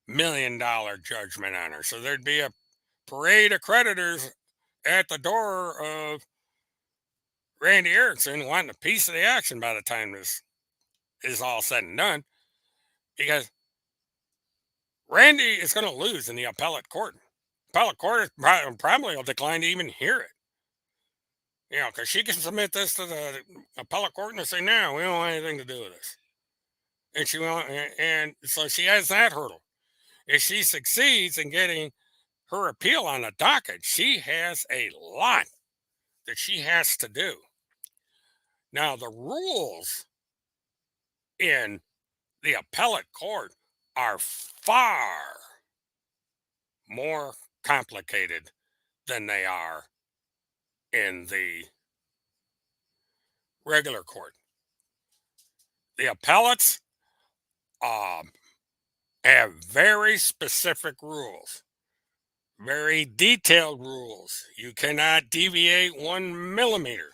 $1 million judgment on her. So there'd be a parade of creditors at the door of Randy Erickson wanting a piece of the action by the time this is all said and done, because Randy is going to lose in the appellate court. Appellate court probably will decline to even hear it. Because she can submit this to the appellate court and say, no, we don't want anything to do with this. And so she has that hurdle. if she succeeds in getting her appeal on the docket, she has a lot that she has to do. Now, the rules in the appellate court are far more complicated than they are in the regular court. The appellates um, have very specific rules, very detailed rules. You cannot deviate 1 millimeter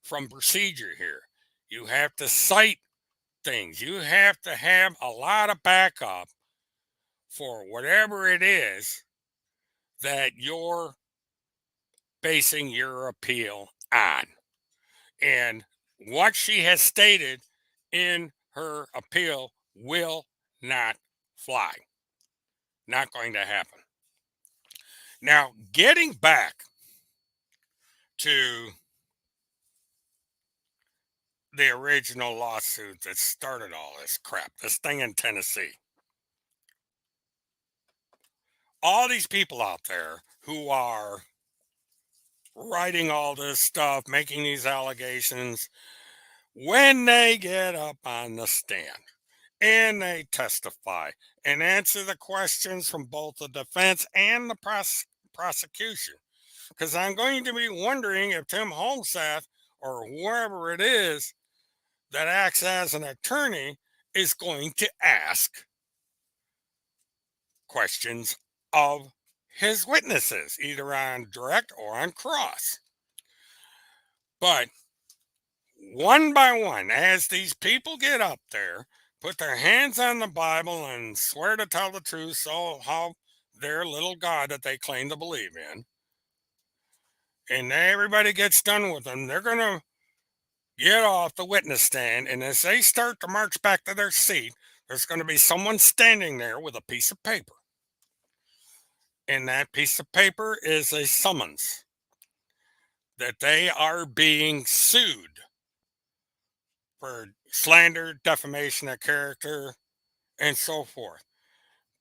from procedure here. You have to cite things. You have to have a lot of backup for whatever it is that you're basing your appeal on. And what she has stated in her appeal will not fly. Not going to happen. Now, getting back to the original lawsuit that started all this crap, this thing in Tennessee. All these people out there who are writing all this stuff, making these allegations, when they get up on the stand and they testify and answer the questions from both the defense and the prosecution, because I'm going to be wondering if Tim Holmsath or whoever it is that acts as an attorney is going to ask questions of his witnesses, either on direct or on cross. But one by one, as these people get up there, put their hands on the Bible and swear to tell the truth, so how their little God that they claim to believe in, and everybody gets done with them, they're going to get off the witness stand. And as they start to march back to their seat, there's going to be someone standing there with a piece of paper. And that piece of paper is a summons that they are being sued for slander, defamation of character, and so forth.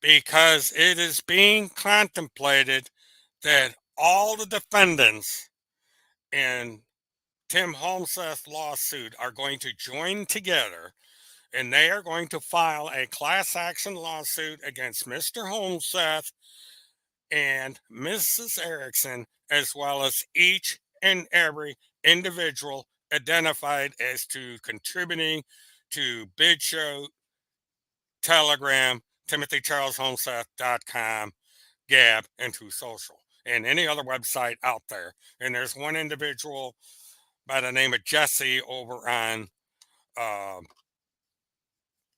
Because it is being contemplated that all the defendants in Tim Holmsath's lawsuit are going to join together and they are going to file a class action lawsuit against Mr. Holmsath and Mrs. Erickson, as well as each and every individual identified as to contributing to Big Show, Telegram, TimothyCharlesHolmsath.com, Gab, and True Social, and any other website out there. And there's one individual by the name of Jesse over on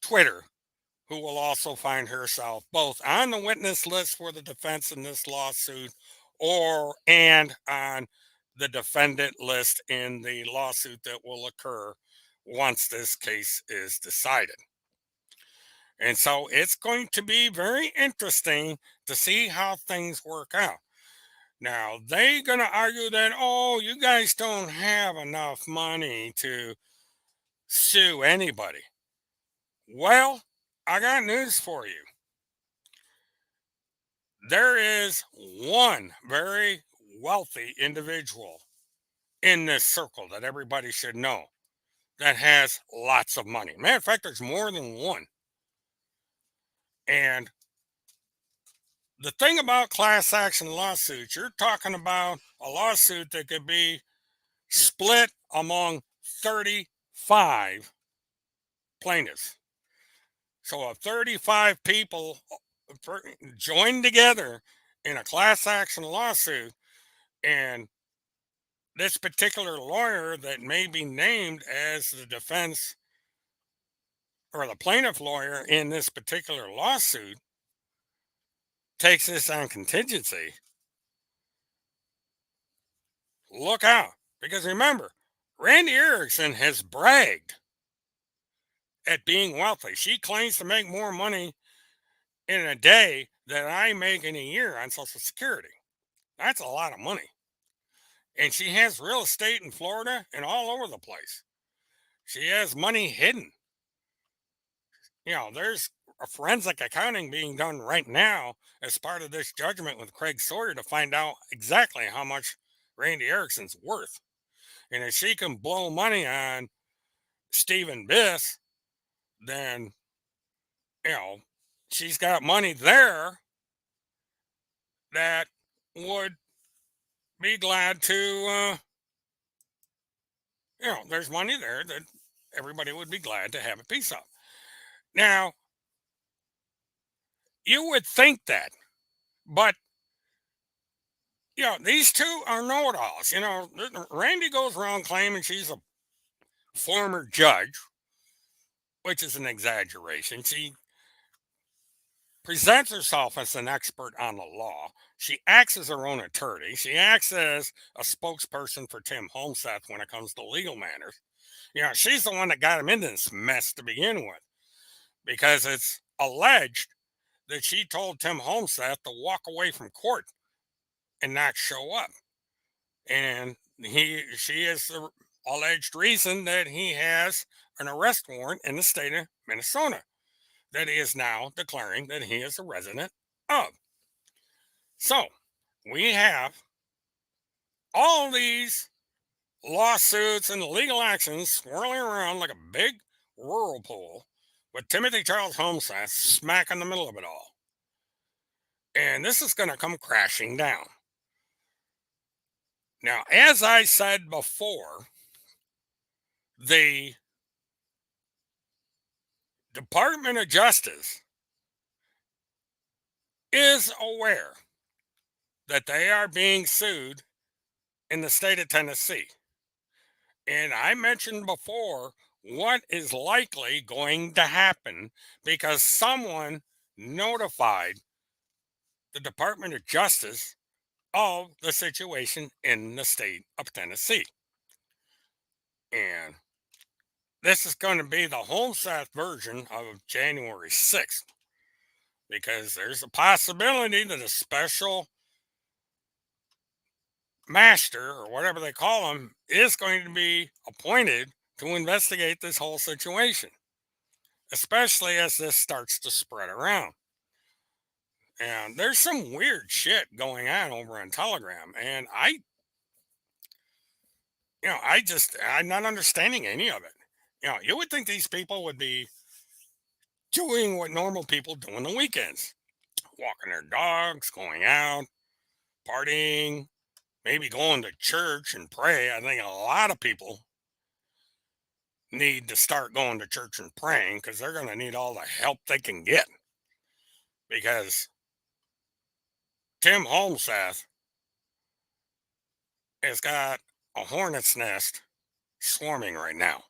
Twitter who will also find herself both on the witness list for the defense in this lawsuit and on the defendant list in the lawsuit that will occur once this case is decided. And so it's going to be very interesting to see how things work out. Now, they're going to argue that, oh, you guys don't have enough money to sue anybody. Well, I got news for you. There is one very wealthy individual in this circle that everybody should know that has lots of money. Matter of fact, there's more than one. And the thing about class action lawsuits, you're talking about a lawsuit that could be split among 35 plaintiffs. So if 35 people join together in a class action lawsuit, and this particular lawyer that may be named as the defense or the plaintiff lawyer in this particular lawsuit takes this on contingency, look out. Because remember, Randy Erickson has bragged at being wealthy. She claims to make more money in a day than I make in a year on Social Security. That's a lot of money. And she has real estate in Florida and all over the place. She has money hidden. You know, there's a forensic accounting being done right now as part of this judgment with Craig Sawyer to find out exactly how much Randy Erickson's worth. And if she can blow money on Stephen Biss, then, you know, she's got money there that would be glad to, there's money there that everybody would be glad to have a piece of. Now, you would think that, but, these two are know it alls. Randy goes around claiming she's a former judge, which is an exaggeration. She presents herself as an expert on the law. She acts as her own attorney. She acts as a spokesperson for Tim Holmseth when it comes to legal matters. She's the one that got him into this mess to begin with, because it's alleged that she told Tim Holmseth to walk away from court and not show up. And she is the alleged reason that he has an arrest warrant in the state of Minnesota that he is now declaring that he is a resident of. So we have all these lawsuits and legal actions swirling around like a big whirlpool with Timothy Charles Holmseth smack in the middle of it all. And this is going to come crashing down. Now, as I said before, the Department of Justice is aware that they are being sued in the state of Tennessee. And I mentioned before what is likely going to happen because someone notified the Department of Justice of the situation in the state of Tennessee. And this is going to be the Holmseth version of January 6th, because there's a possibility that a special master, or whatever they call him, is going to be appointed to investigate this whole situation, especially as this starts to spread around. And there's some weird shit going on over on Telegram, and I'm not understanding any of it. You would think these people would be doing what normal people do on the weekends, walking their dogs, going out, partying, maybe going to church and pray. I think a lot of people need to start going to church and praying because they're going to need all the help they can get. Because Tim Holmseth has got a hornet's nest swarming right now,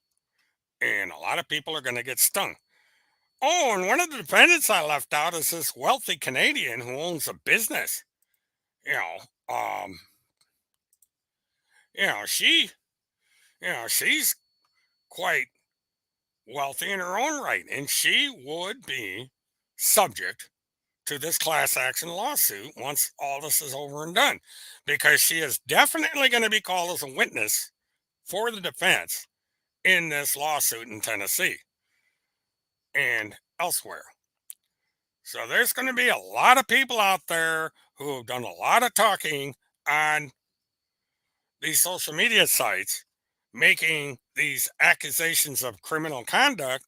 and a lot of people are going to get stung. Oh, and one of the defendants I left out is this wealthy Canadian who owns a business. You know, um, she, she's quite wealthy in her own right, and she would be subject to this class action lawsuit once all this is over and done, because she is definitely going to be called as a witness for the defense in this lawsuit in Tennessee and elsewhere. So there's going to be a lot of people out there who have done a lot of talking on these social media sites, making these accusations of criminal conduct,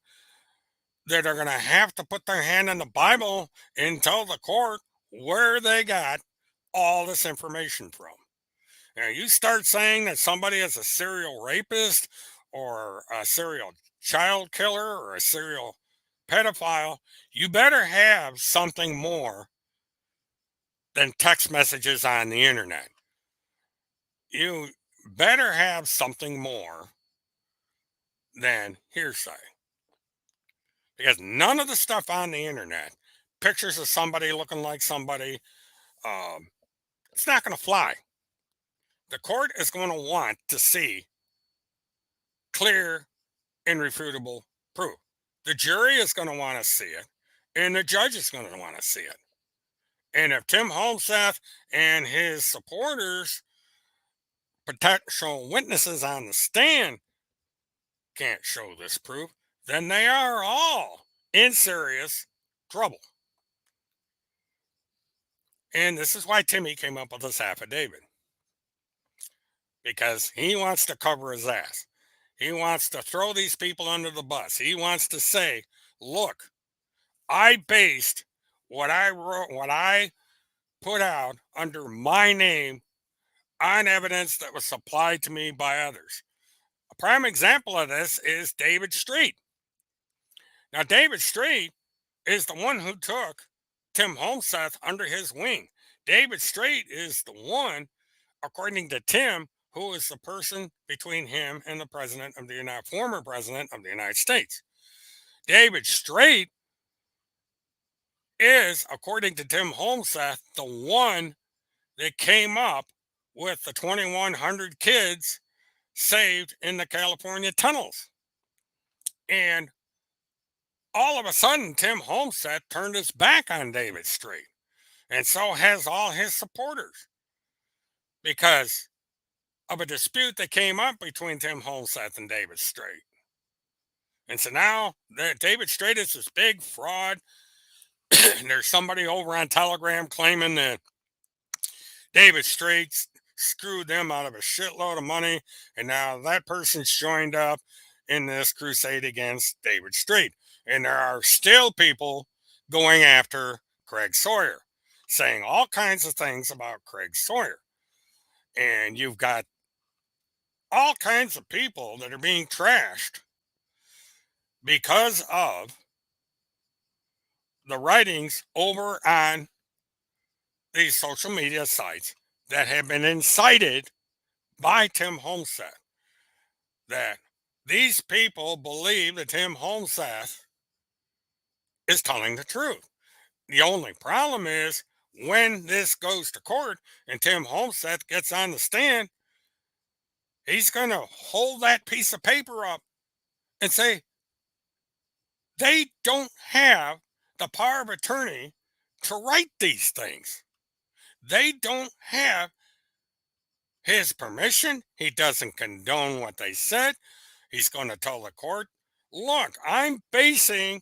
that are going to have to put their hand on the Bible and tell the court where they got all this information from. You start saying that somebody is a serial rapist or a serial child killer or a serial pedophile, you better have something more than text messages on the internet. You better have something more than hearsay. Because none of the stuff on the internet, pictures of somebody looking like somebody, it's not going to fly. The court is going to want to see clear, irrefutable proof. The jury is going to want to see it, and the judge is going to want to see it. And if Tim Holmseth and his supporters, potential witnesses on the stand, can't show this proof, then they are all in serious trouble. And this is why Timmy came up with this affidavit, because he wants to cover his ass. He wants to throw these people under the bus. He wants to say, look, I based what I wrote, what I put out under my name on evidence that was supplied to me by others. A prime example of this is David Street. Now, David Street is the one who took Tim Holmseth under his wing. David Street is the one, according to Tim, who is the person between him and the president of the former president of the United States. David Street is, according to Tim Holmseth, the one that came up with the 2,100 kids saved in the California tunnels. And all of a sudden, Tim Holmseth turned his back on David Street. And so has all his supporters, because of a dispute that came up between Tim Holmseth and David Street. And so now David Street is this big fraud. There's somebody over on Telegram claiming that David Street screwed them out of a shitload of money, and now that person's joined up in this crusade against David Street. And there are still people going after Craig Sawyer, saying all kinds of things about Craig Sawyer. And you've got all kinds of people that are being trashed because of the writings over on these social media sites that have been incited by Tim Holmseth. That these people believe that Tim Holmseth is telling the truth. The only problem is when this goes to court and Tim Holmseth gets on the stand, he's going to hold that piece of paper up and say, they don't have the power of attorney to write these things. They don't have his permission. He doesn't condone what they said. He's going to tell the court, look, I'm basing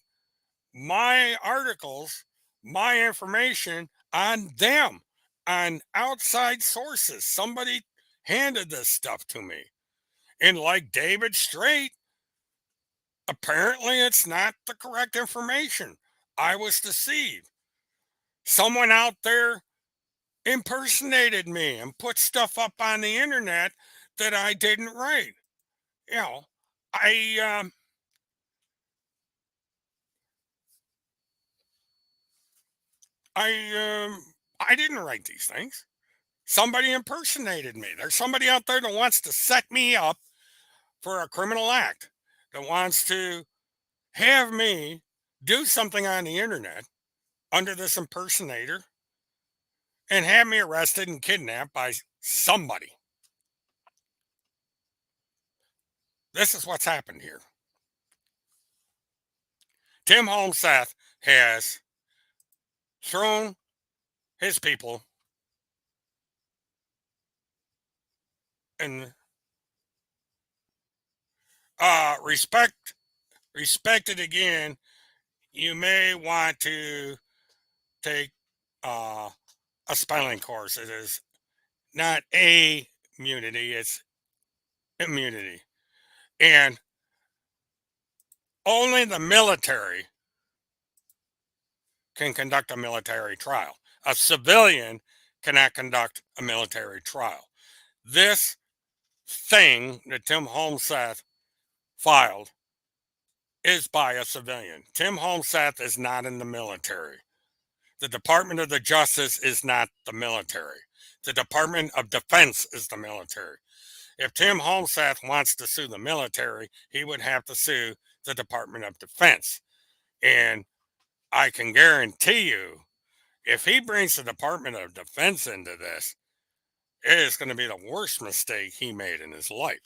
my articles, my information on them, on outside sources. Somebody handed this stuff to me. And like David Street, apparently it's not the correct information. I was deceived. Someone out there impersonated me and put stuff up on the internet that I didn't write. You know, I I didn't write these things. Somebody impersonated me. There's somebody out there that wants to set me up for a criminal act, that wants to have me do something on the internet under this impersonator and have me arrested and kidnapped by somebody. This is what's happened here. Tim Holmseth has thrown his people and respected again. You may want to take a spelling course. It is not a immunity, it's immunity. And only the military can conduct a military trial. A civilian cannot conduct a military trial. This thing that Tim Holmseth filed is by a civilian. Tim Holmseth is not in the military. The Department of the Justice is not the military. The Department of Defense is the military. If Tim Holmseth wants to sue the military, he would have to sue the Department of Defense. And I can guarantee you, if he brings the Department of Defense into this, it is going to be the worst mistake he made in his life.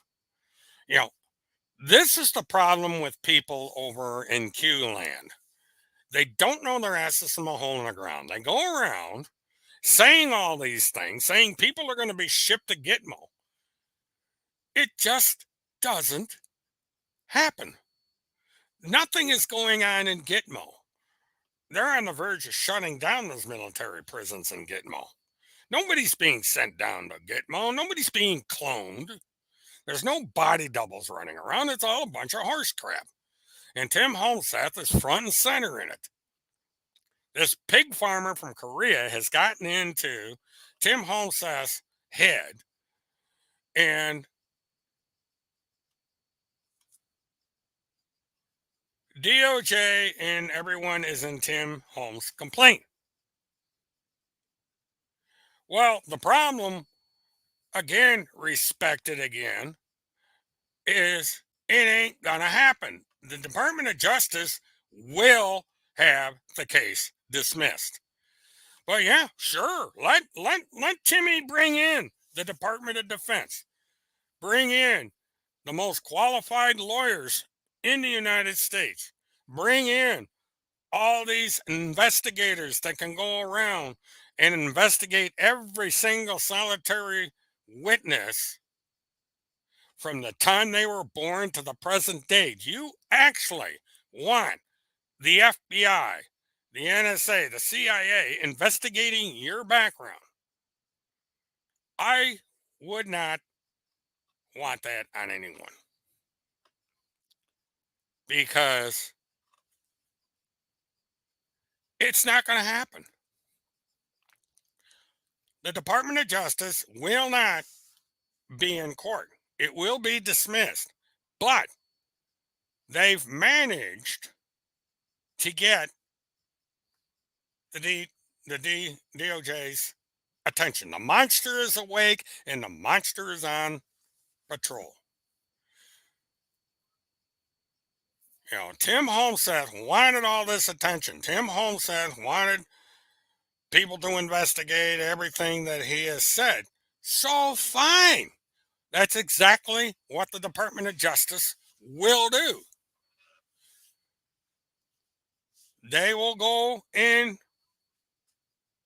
You know, this is the problem with people over in Q land. They don't know their asses from a hole in the ground. They go around saying all these things, saying people are going to be shipped to Gitmo. It just doesn't happen. Nothing is going on in Gitmo. they're on the verge of shutting down those military prisons in Gitmo. Nobody's being sent down to Gitmo. Nobody's being cloned. There's no body doubles running around. It's all a bunch of horse crap. And Tim Holmseth is front and center in it. This pig farmer from Korea has gotten into Tim Holmseth's head, and DOJ and everyone is in Tim Holmes' complaint. Well, the problem, again, respected again, is it ain't gonna happen. The Department of Justice will have the case dismissed. Well, yeah, sure. Let Timmy bring in the Department of Defense. Bring in the most qualified lawyers in the United States. Bring in all these investigators that can go around and investigate every single solitary witness from the time they were born to the present day. You actually want the FBI, the NSA, the CIA investigating your background. I would not want that on anyone, because it's not going to happen. The Department of Justice will not be in court. It will be dismissed. But they've managed to get the DOJ's attention. The monster is awake and the monster is on patrol. You know, Tim Holmseth wanted all this attention. Tim Holmseth wanted people to investigate everything that he has said. So fine. That's exactly what the Department of Justice will do. They will go and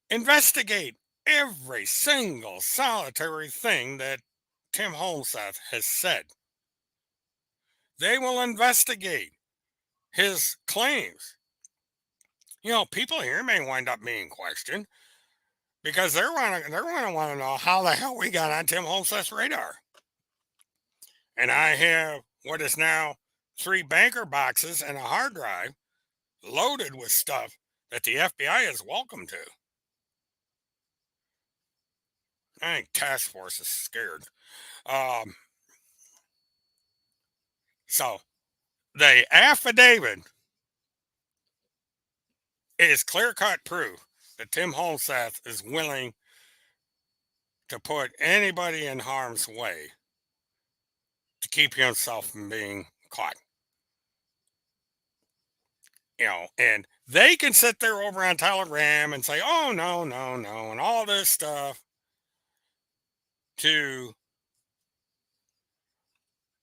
investigate every single solitary thing that Tim Holmseth has said. They will investigate his claims. You know, people here may wind up being questioned because they're going to want to know how the hell we got on Tim Holmseth's radar. And I have what is now 3 banker boxes and a hard drive loaded with stuff that the FBI is welcome to. I think task force is scared. So the affidavit is clear-cut proof that Tim Holmseth is willing to put anybody in harm's way to keep himself from being caught. You know, and they can sit there over on Telegram and say, oh, no, no, no, and all this stuff to,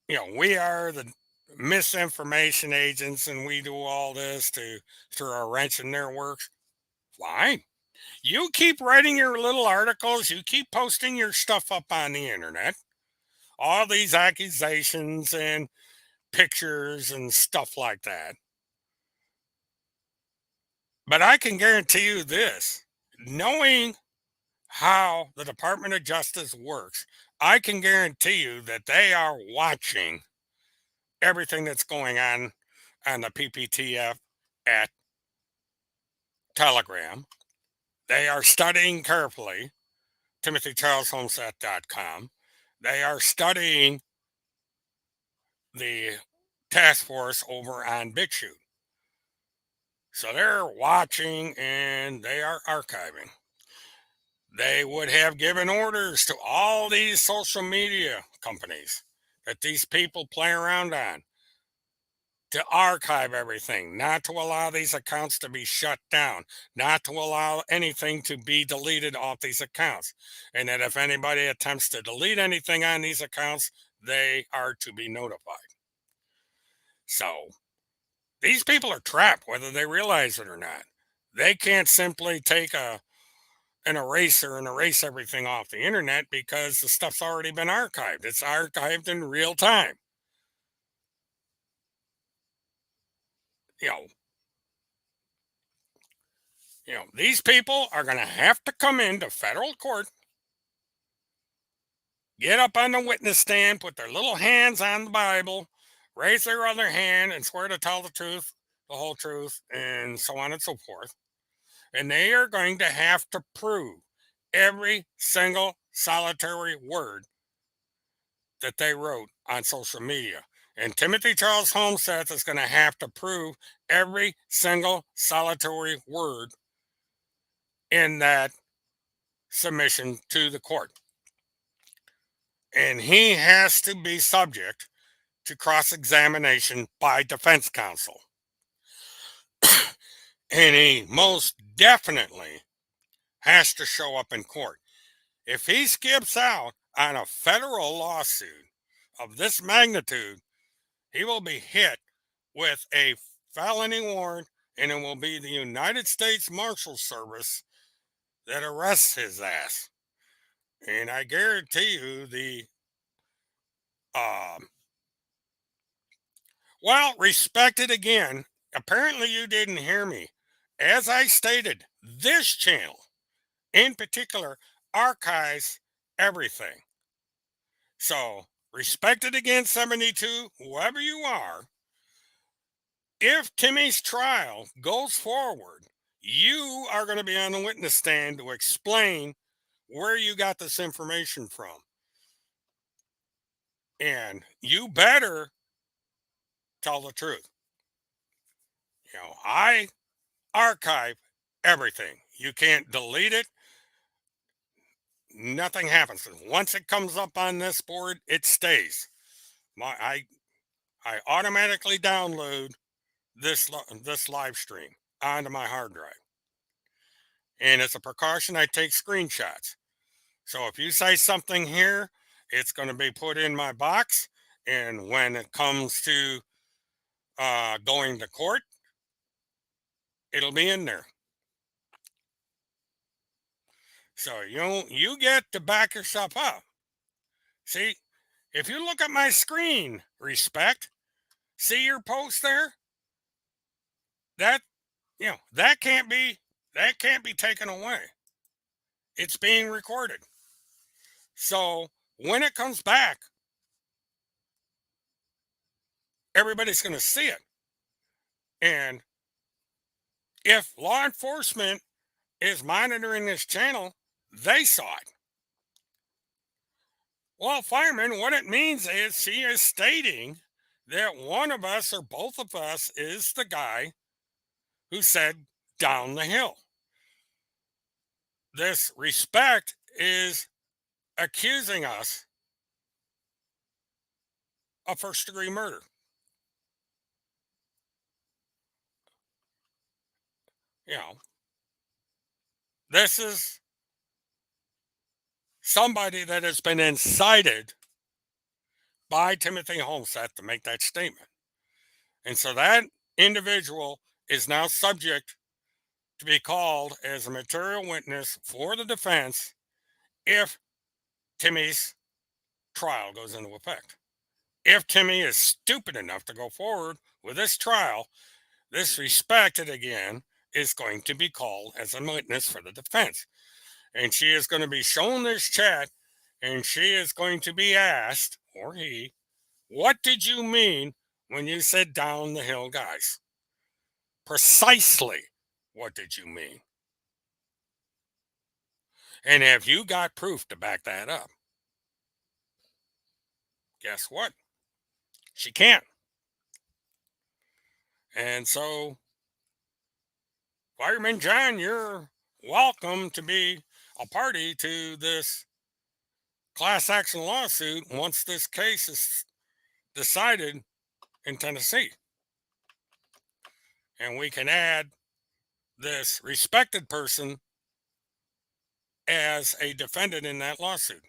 you know, we are the misinformation agents and we do all this to throw a wrench in their works. Fine. You keep writing your little articles, you keep posting your stuff up on the internet, all these accusations and pictures and stuff like that. But I can guarantee you this, knowing how the Department of Justice works, I can guarantee you that they are watching everything that's going on the PPTF at Telegram. They are studying carefully TimothyCharlesHolmseth.com. They are studying the task force over on BitChute. So they're watching and they are archiving. They would have given orders to all these social media companies that these people play around on to archive everything, not to allow these accounts to be shut down, not to allow anything to be deleted off these accounts. And that if anybody attempts to delete anything on these accounts, they are to be notified. So these people are trapped, whether they realize it or not. They can't simply take an eraser and erase everything off the internet because the stuff's already been archived. It's archived in real time. You know, These people are going to have to come into federal court, get up on the witness stand, put their little hands on the Bible, raise their other hand, and swear to tell the truth, the whole truth, and so on and so forth. And they are going to have to prove every single solitary word that they wrote on social media. And Timothy Charles Homeseth is going to have to prove every single solitary word in that submission to the court. And he has to be subject to cross examination by defense counsel. And he most definitely has to show up in court. If he skips out on a federal lawsuit of this magnitude, he will be hit with a felony warrant, and it will be the United States Marshal Service that arrests his ass. And I guarantee you respect it again. Apparently you didn't hear me. As I stated, this channel in particular archives everything. So respect it again, 72, whoever you are. If Timmy's trial goes forward, you are going to be on the witness stand to explain where you got this information from. And you better tell the truth. I archive everything. You can't delete it. Nothing happens. Once it comes up on this board, it stays. I automatically download this live stream onto my hard drive. And as a precaution, I take screenshots. So if you say something here, it's going to be put in my box. And when it comes to going to court, it'll be in there. So you get to back yourself up. See, if you look at my screen, respect, see your post there? That that can't be taken away. It's being recorded. So when it comes back, everybody's going to see it. And if law enforcement is monitoring this channel, they saw it. Well, fireman, what it means is she is stating that one of us or both of us is the guy who said down the hill. This respect is accusing us of first degree murder. This is somebody that has been incited by Timothy Homeseth to make that statement. And so that individual is now subject to be called as a material witness for the defense if Timmy's trial goes into effect. If Timmy is stupid enough to go forward with this trial, this respected again is going to be called as a witness for the defense. And she is going to be shown this chat, and she is going to be asked, or he, what did you mean when you said down the hill, guys? Precisely what did you mean? And have you got proof to back that up? Guess what? She can't. And so, Fireman John, you're welcome to be a party to this class action lawsuit once this case is decided in Tennessee. And we can add this respected person as a defendant in that lawsuit.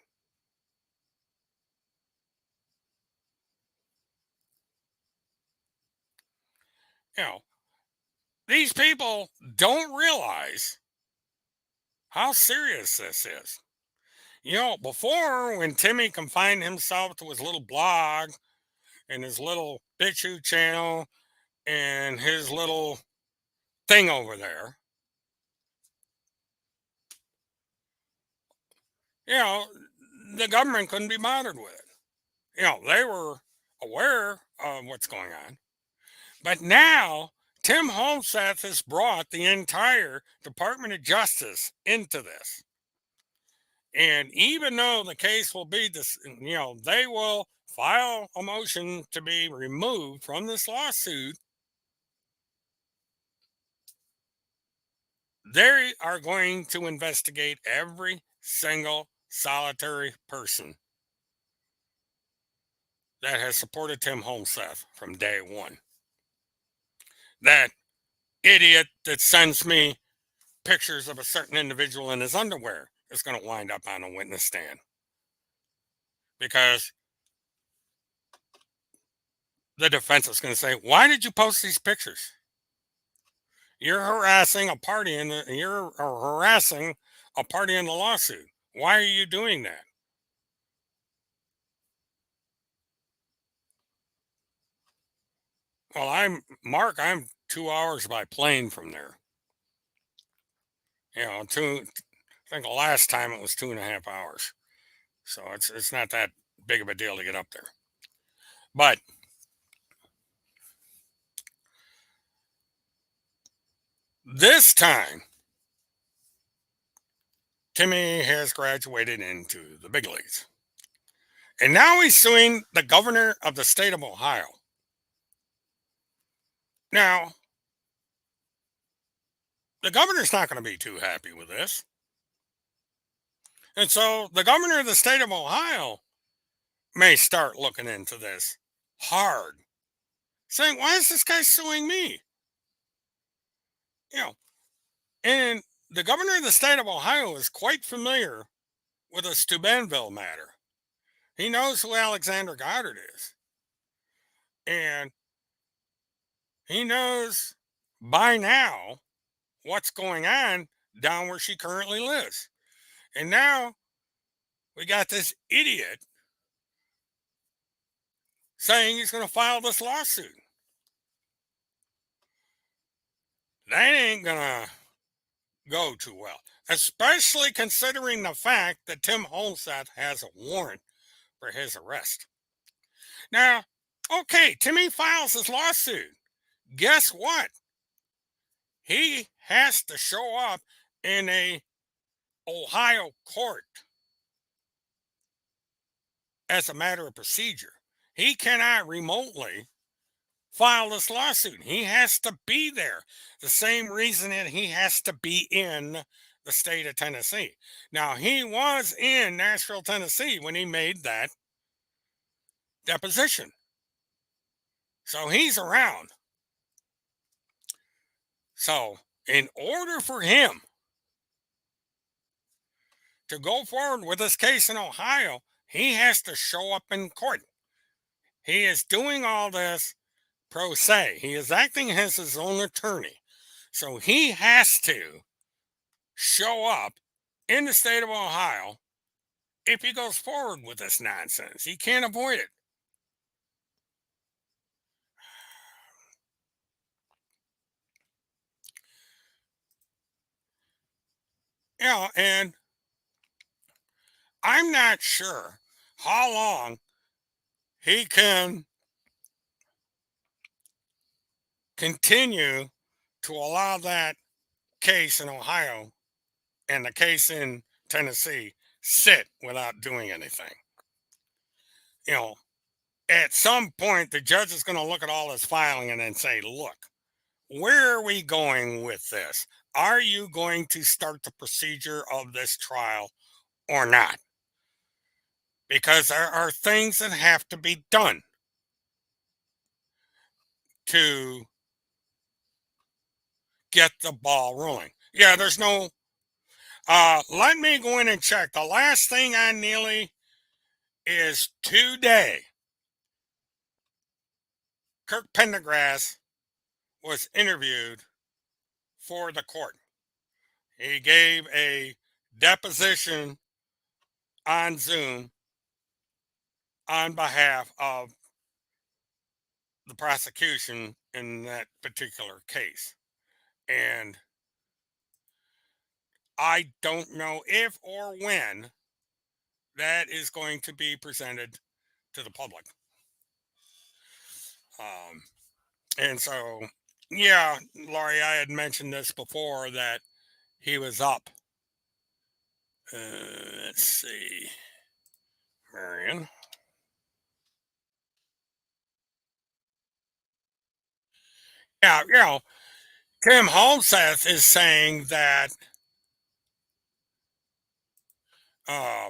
These people don't realize how serious this is. Before, when Timmy confined himself to his little blog and his little BitChute channel and his little thing over there, you know, the government couldn't be bothered with it. They were aware of what's going on. But now Tim Holmseth has brought the entire Department of Justice into this. And even though the case will be this, they will file a motion to be removed from this lawsuit. They are going to investigate every single solitary person that has supported Tim Holmseth from day one. That idiot that sends me pictures of a certain individual in his underwear is going to wind up on a witness stand because the defense is going to say, "Why did you post these pictures? You're harassing a party you're harassing a party in the lawsuit. Why are you doing that?" Well, I'm 2 hours by plane from there. I think the last time it was 2.5 hours. So it's not that big of a deal to get up there. But this time, Timmy has graduated into the big leagues. And now he's suing the governor of the state of Ohio. Now, the governor's not going to be too happy with this. And so the governor of the state of Ohio may start looking into this hard, saying, "Why is this guy suing me?" You know, and the governor of the state of Ohio is quite familiar with the Steubenville matter. He knows who Alexander Goddard is. And he knows by now what's going on down where she currently lives. And now we got this idiot saying he's going to file this lawsuit. That ain't going to go too well, especially considering the fact that Tim Holmseth has a warrant for his arrest. Now, okay, Timmy files his lawsuit. Guess what? He has to show up in a Ohio court as a matter of procedure. He cannot remotely file this lawsuit. He has to be there. The same reason that he has to be in the state of Tennessee. Now, he was in Nashville, Tennessee when he made that deposition. So he's around. So, in order for him to go forward with this case in Ohio, he has to show up in court. He is doing all this pro se. He is acting as his own attorney. So he has to show up in the state of Ohio if he goes forward with this nonsense. He can't avoid it. And I'm not sure how long he can continue to allow that case in Ohio and the case in Tennessee sit without doing anything. You know, at some point, the judge is going to look at all this filing and then say, "Look, where are we going with this? Are you going to start the procedure of this trial or not?" Because there are things that have to be done to get the ball rolling. Yeah, there's no. Let me go in and check. The last thing on Neely is today. Kirk Pendergrass was interviewed for the court. He gave a deposition on Zoom on behalf of the prosecution in that particular case. And I don't know if or when that is going to be presented to the public. Um, and so, yeah, Laurie, I had mentioned this before that he was up. Let's see, Marion. Yeah, Tim Holmseth is saying that uh,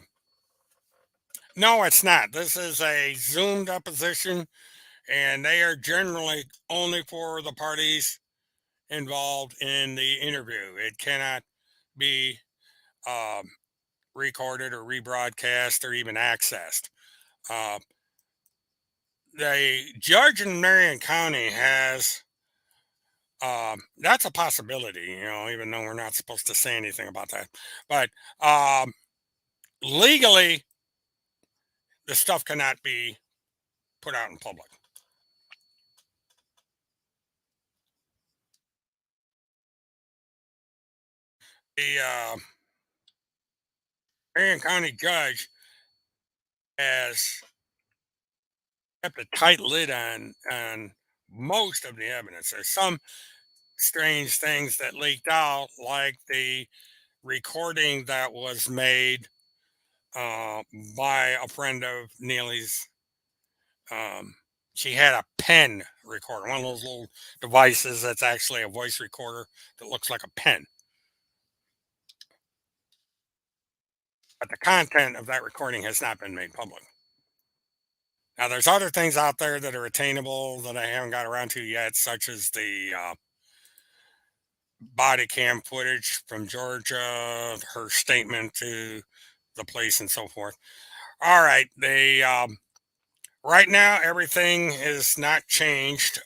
no, it's not. This is a Zoom deposition, and they are generally only for the parties involved in the interview. It cannot be um, recorded or rebroadcast or even accessed. Uh, the judge in Marion County has that's a possibility, even though we're not supposed to say anything about that. But legally, the stuff cannot be put out in public. The Marion County judge has kept a tight lid on most of the evidence. There's some strange things that leaked out, like the recording that was made uh, by a friend of Neely's. Um, she had a pen recorder, one of those little devices that's actually a voice recorder that looks like a pen. But the content of that recording has not been made public. Now, there's other things out there that are attainable that I haven't got around to yet, such as the body cam footage from Georgia, her statement to the police, and so forth. All right, they right now everything is not changed.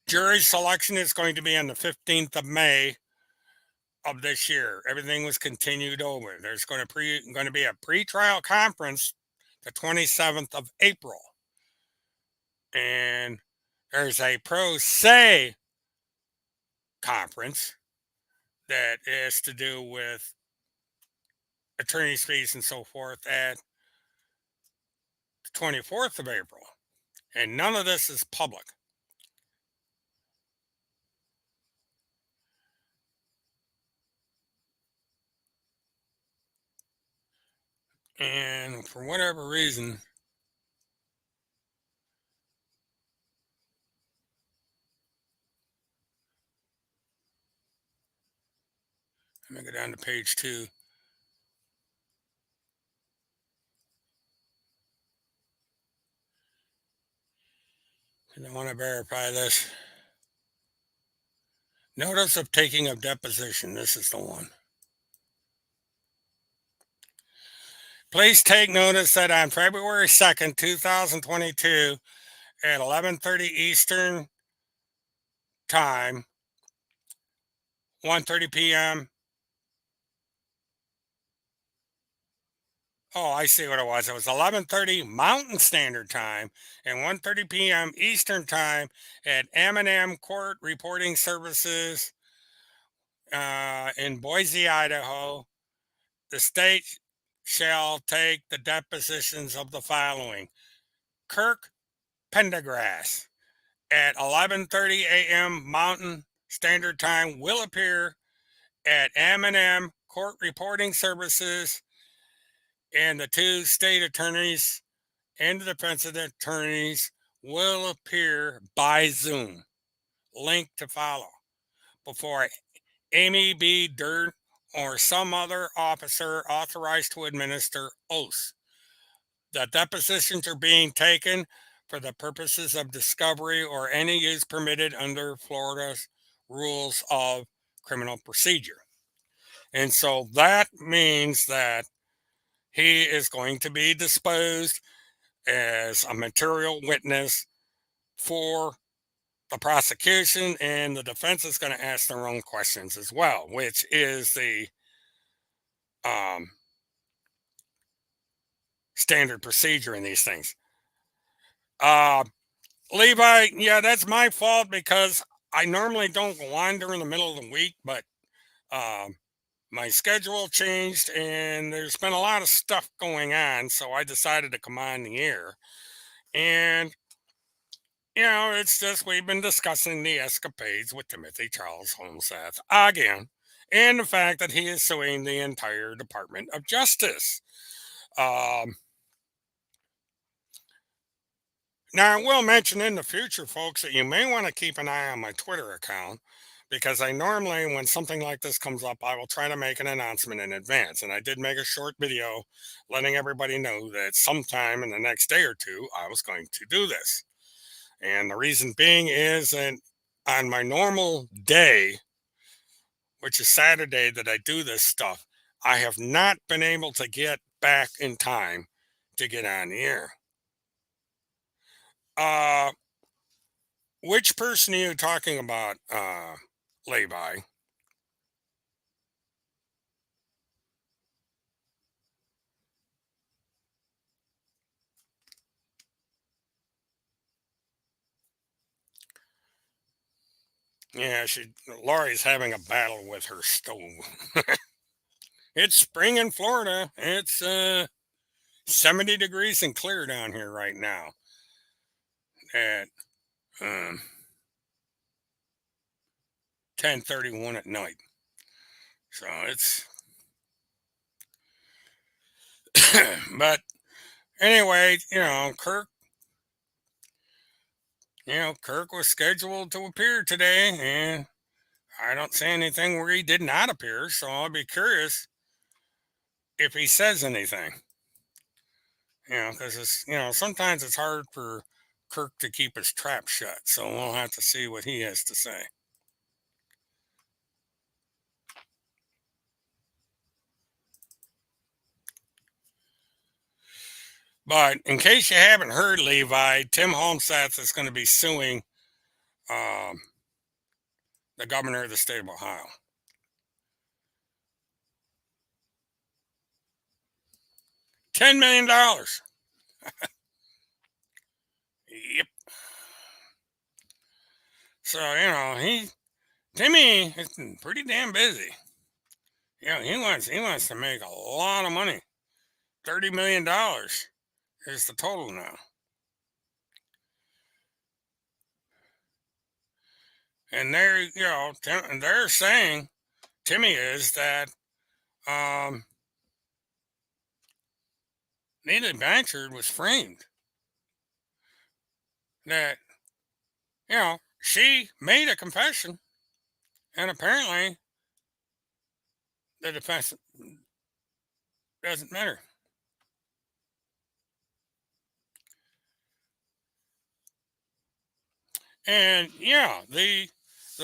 Jury selection is going to be on the 15th of May of this year. Everything was continued over. There's going to be a pre-trial conference the 27th of April, and there's a pro se conference that is to do with attorney's fees and so forth at the 24th of April. And none of this is public. And for whatever reason, let me go down to page 2. And I want to verify this. Notice of taking of deposition. This is the one. Please take notice that on February 2nd, 2022, at 11:30 Eastern Time, 1:30 p.m. Oh, I see what it was. It was 11:30 Mountain Standard Time and 1:30 p.m. Eastern Time at M&M Court Reporting Services in Boise, Idaho. The state shall take the depositions of the following: Kirk Pendergrass at 11:30 a.m. Mountain Standard Time will appear at M&M Court Reporting Services, and the two state attorneys and the defense attorneys will appear by Zoom. Link to follow before Amy B. Dirt or some other officer authorized to administer oaths. The depositions are being taken for the purposes of discovery or any use permitted under Florida's rules of criminal procedure. And so that means that he is going to be disposed as a material witness for the prosecution, and the defense is going to ask their own questions as well, which is the um, standard procedure in these things. Uh, Levi, yeah, that's my fault because I normally don't go on during the middle of the week, but um, my schedule changed and there's been a lot of stuff going on. So I decided to come on the air. And, it's just we've been discussing the escapades with Timothy Charles Holmseth again. And the fact that he is suing the entire Department of Justice. Um, Now, I will mention in the future, folks, that you may want to keep an eye on my Twitter account because I normally, when something like this comes up, I will try to make an announcement in advance. And I did make a short video letting everybody know that sometime in the next day or two, I was going to do this. And the reason being is that on my normal day, which is Saturday, that I do this stuff, I have not been able to get back in time to get on the air. Uh, Which person are you talking about, Levi? Yeah, Laurie's having a battle with her stove. It's spring in Florida. It's 70 degrees and clear down here right now at um, 10:31 at night. So it's but anyway, Kirk was scheduled to appear today and I don't see anything where he did not appear, so I'll be curious if he says anything. Because sometimes it's hard for Kirk to keep his trap shut. So we'll have to see what he has to say. But in case you haven't heard, Levi, Tim Holmseth is going to be suing um, the governor of the state of Ohio. $10 million. Yep. So, Timmy is pretty damn busy. He wants to make a lot of money. $30 million is the total now. And they're saying, Timmy is that Nita Blanchard was framed. That, she made a confession, and apparently the defense doesn't matter. And the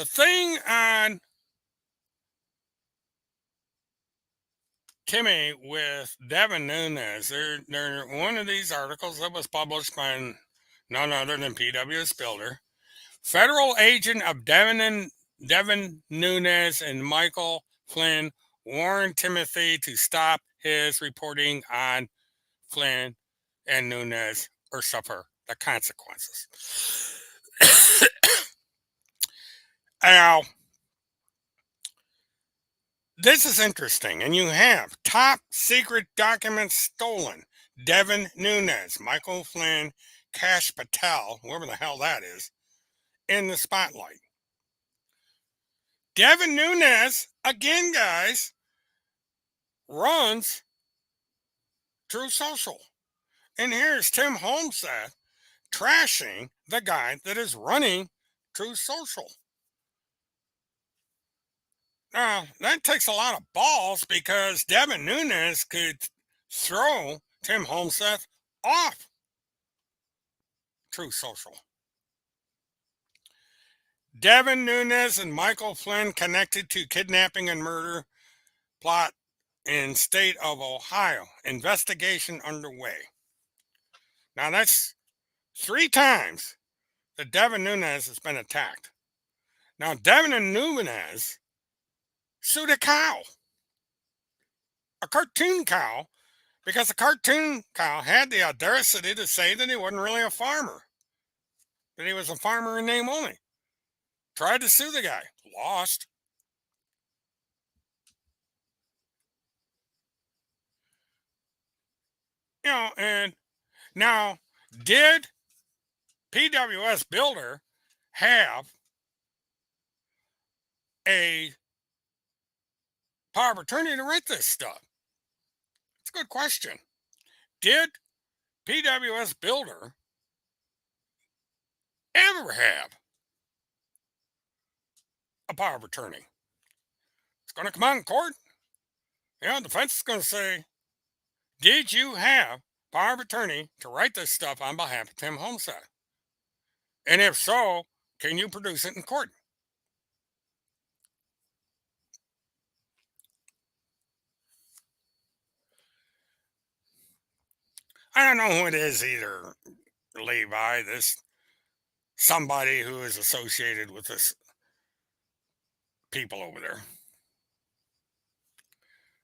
thing on Timmy with Devin Nunes, they're one of these articles that was published by none other than P.W. Spilder, federal agent of Devin Nunes and Michael Flynn warned Timothy to stop his reporting on Flynn and Nunes or suffer the consequences. Now, this is interesting, and you have top secret documents stolen. Devin Nunes, Michael Flynn, Kash Patel, whoever the hell that is, in the spotlight. Devin Nunes, again, guys, runs Truth Social. And here's Tim Holmseth trashing the guy that is running Truth Social. Now, that takes a lot of balls because Devin Nunes could throw Tim Holmseth off Truth Social. Devin Nunes and Michael Flynn connected to kidnapping and murder plot in state of Ohio. Investigation underway. Now, that's 3 times that Devin Nunes has been attacked. Now, Devin and Nunes sued a cow, a cartoon cow, because the cartoon cow had the audacity to say that he wasn't really a farmer, that he was a farmer in name only. Tried to sue the guy, lost. And now, did PWS Builder have a power of attorney to write this stuff? It's a good question. Did PWS Builder ever have a power of attorney? It's going to come out in court. The defense is going to say, did you have power of attorney to write this stuff on behalf of Tim Homestead? And if so, can you produce it in court? I don't know who it is either, Levi. This somebody who is associated with this people over there.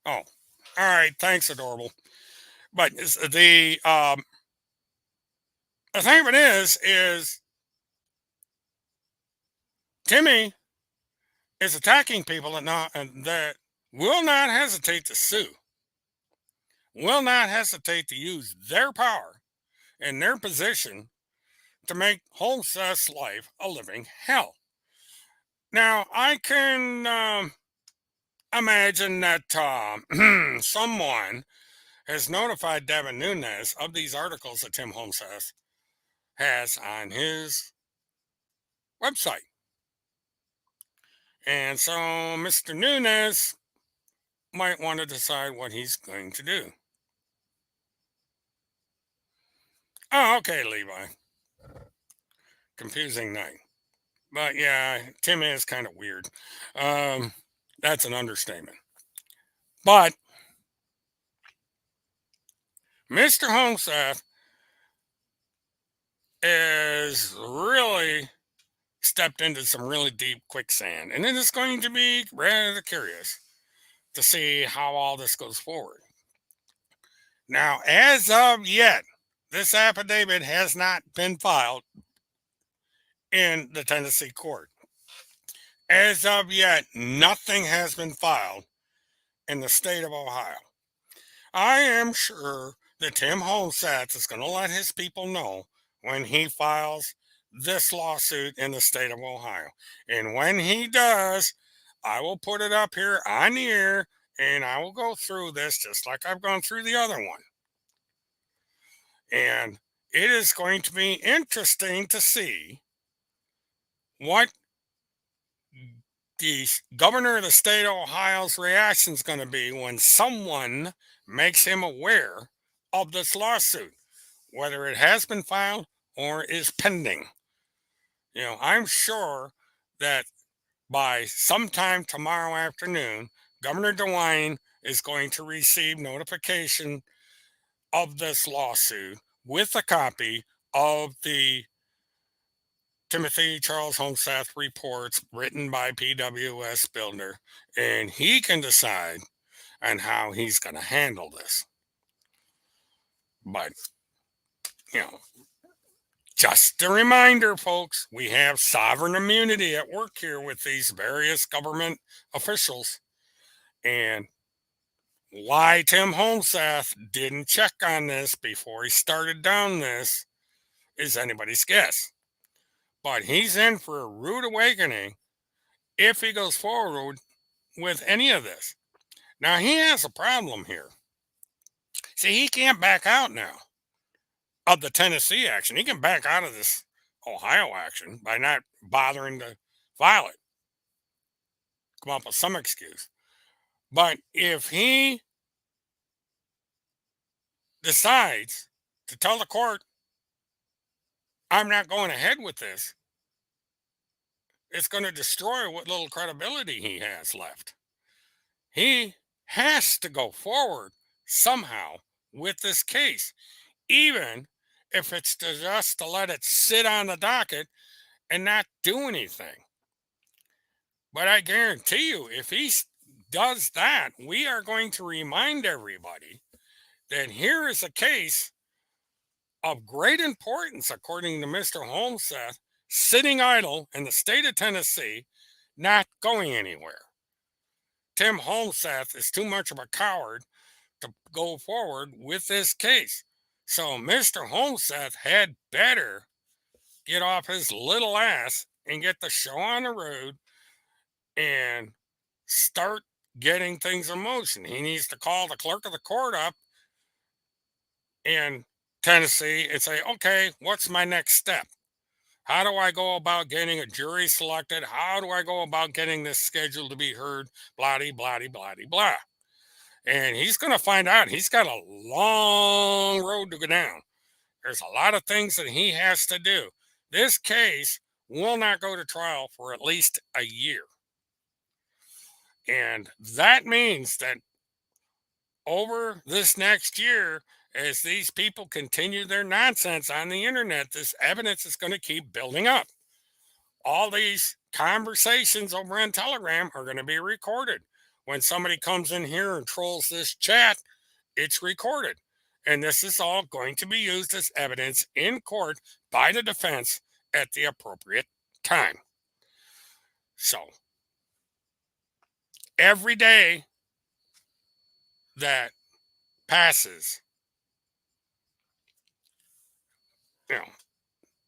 Oh, all right. Thanks, adorable. But the thing of it is Timmy is attacking people that will not hesitate to sue, will not hesitate to use their power and their position to make Holmes's life a living hell. Now, I can imagine that someone has notified Devin Nunes of these articles that Tim Holmes has on his website. And so Mr. Nunes might want to decide what he's going to do. Oh, okay, Levi. Confusing night. But yeah, Tim is kind of weird. That's an understatement. But Mr. Holmeseth is really stepped into some really deep quicksand. And it is going to be rather curious to see how all this goes forward. Now, as of yet, this affidavit has not been filed in the Tennessee court. As of yet, nothing has been filed in the state of Ohio. I am sure that Tim Holmesatz is going to let his people know when he files this lawsuit in the state of Ohio. And when he does, I will put it up here on the air and I will go through this just like I've gone through the other one. And it is going to be interesting to see what the governor of the state of Ohio's reaction is going to be when someone makes him aware of this lawsuit, whether it has been filed or is pending. I'm sure that by sometime tomorrow afternoon, Governor DeWine is going to receive notification of this lawsuit with a copy of the Timothy Charles Holmeseth reports written by PWS Builder, and he can decide on how he's going to handle this. But, just a reminder, folks, we have sovereign immunity at work here with these various government officials. And why Tim Holmeseth didn't check on this before he started down this is anybody's guess. But he's in for a rude awakening if he goes forward with any of this. Now, he has a problem here. See, he can't back out now of the Tennessee action. He can back out of this Ohio action by not bothering to file it. Come up with some excuse. But if he decides to tell the court, I'm not going ahead with this, it's going to destroy what little credibility he has left. He has to go forward somehow with this case, even if it's just to let it sit on the docket and not do anything. But I guarantee you, if he does that, we are going to remind everybody that here is a case of great importance, according to Mr. Holmeseth, sitting idle in the state of Tennessee, not going anywhere. Tim Holmeseth is too much of a coward to go forward with this case. So Mr. Homeseth had better get off his little ass and get the show on the road and start getting things in motion. He needs to call the clerk of the court up in Tennessee and say, okay, what's my next step? How do I go about getting a jury selected? How do I go about getting this scheduled to be heard? Blah, blah, blah, blah. And he's going to find out he's got a long road to go down. There's a lot of things that he has to do. This case will not go to trial for at least a year. And that means that over this next year, as these people continue their nonsense on the internet, this evidence is going to keep building up. All these conversations over on Telegram are going to be recorded. When somebody comes in here and trolls this chat, it's recorded. And this is all going to be used as evidence in court by the defense at the appropriate time. So, every day that passes,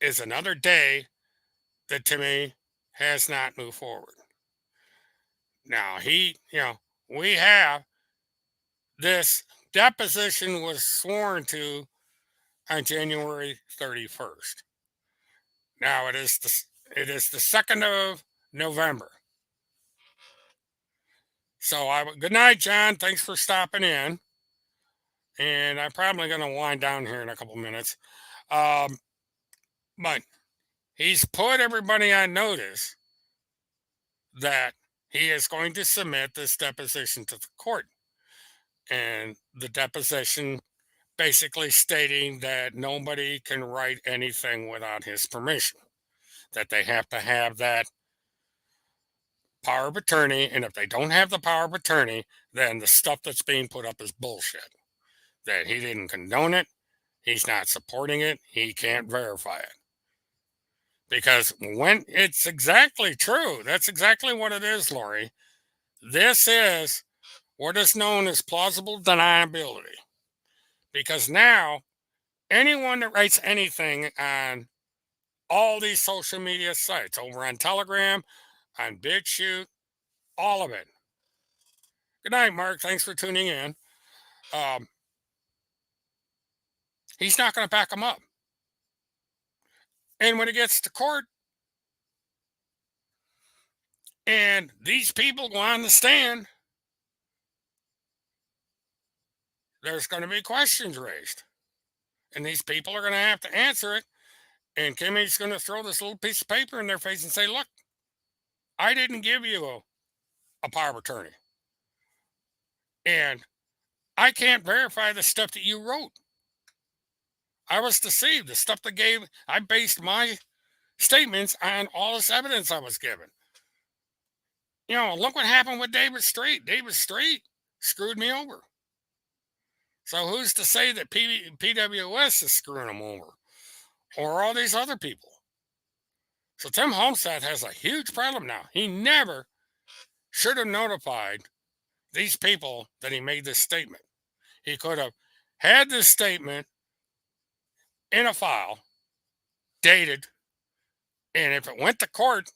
is another day that Timmy has not moved forward. Now, we have this deposition was sworn to on January 31st. Now it is the 2nd of November. So good night, John. Thanks for stopping in. And I'm probably going to wind down here in a couple minutes. But he's put everybody on notice that he is going to submit this deposition to the court. And the deposition basically stating that nobody can write anything without his permission, that they have to have that power of attorney. And if they don't have the power of attorney, then the stuff that's being put up is bullshit. That he didn't condone it. He's not supporting it. He can't verify it. Because when it's exactly true, that's exactly what it is, Lori. This is what is known as plausible deniability. Because now, anyone that writes anything on all these social media sites, over on Telegram, on BitChute, all of it. Good night, Mark. Thanks for tuning in. He's not going to back them up. And when it gets to court, and these people go on the stand, there's going to be questions raised. And these people are going to have to answer it. And Kimmy's going to throw this little piece of paper in their face and say, look, I didn't give you a power of attorney. And I can't verify the stuff that you wrote. I was deceived. The stuff I based my statements on all this evidence I was given. Look what happened with David Straight. David Straight screwed me over. So who's to say that PWS is screwing him over? Or all these other people? So Tim Homestead has a huge problem now. He never should have notified these people that he made this statement. He could have had this statement in a file, dated, and if it went to court,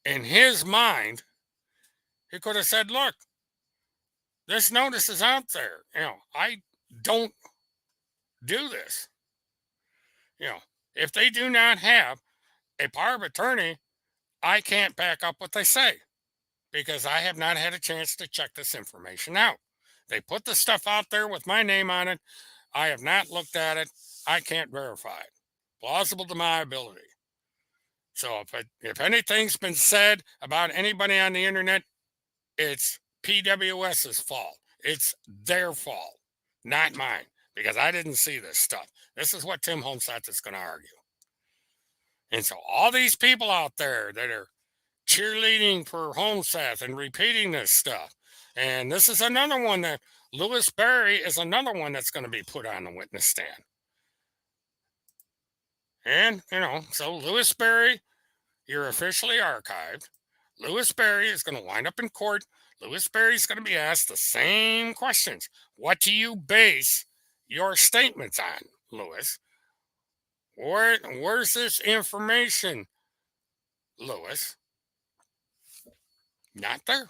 in his mind, he could have said, look, this notice is out there. I don't do this. If they do not have a power of attorney, I can't back up what they say because I have not had a chance to check this information out. They put the stuff out there with my name on it. I have not looked at it. I can't verify it. Plausible deniability. So if anything's been said about anybody on the internet, it's PWS's fault. It's their fault, not mine, because I didn't see this stuff. This is what Tim Homestead is going to argue. And so all these people out there that are cheerleading for Homestead and repeating this stuff, and this is another one that Louis Berry is another one that's going to be put on the witness stand. And, so Louis Berry, you're officially archived. Louis Berry is going to wind up in court. Louis Berry is going to be asked the same questions. What do you base your statements on, Lewis? Where's this information, Lewis? Not there.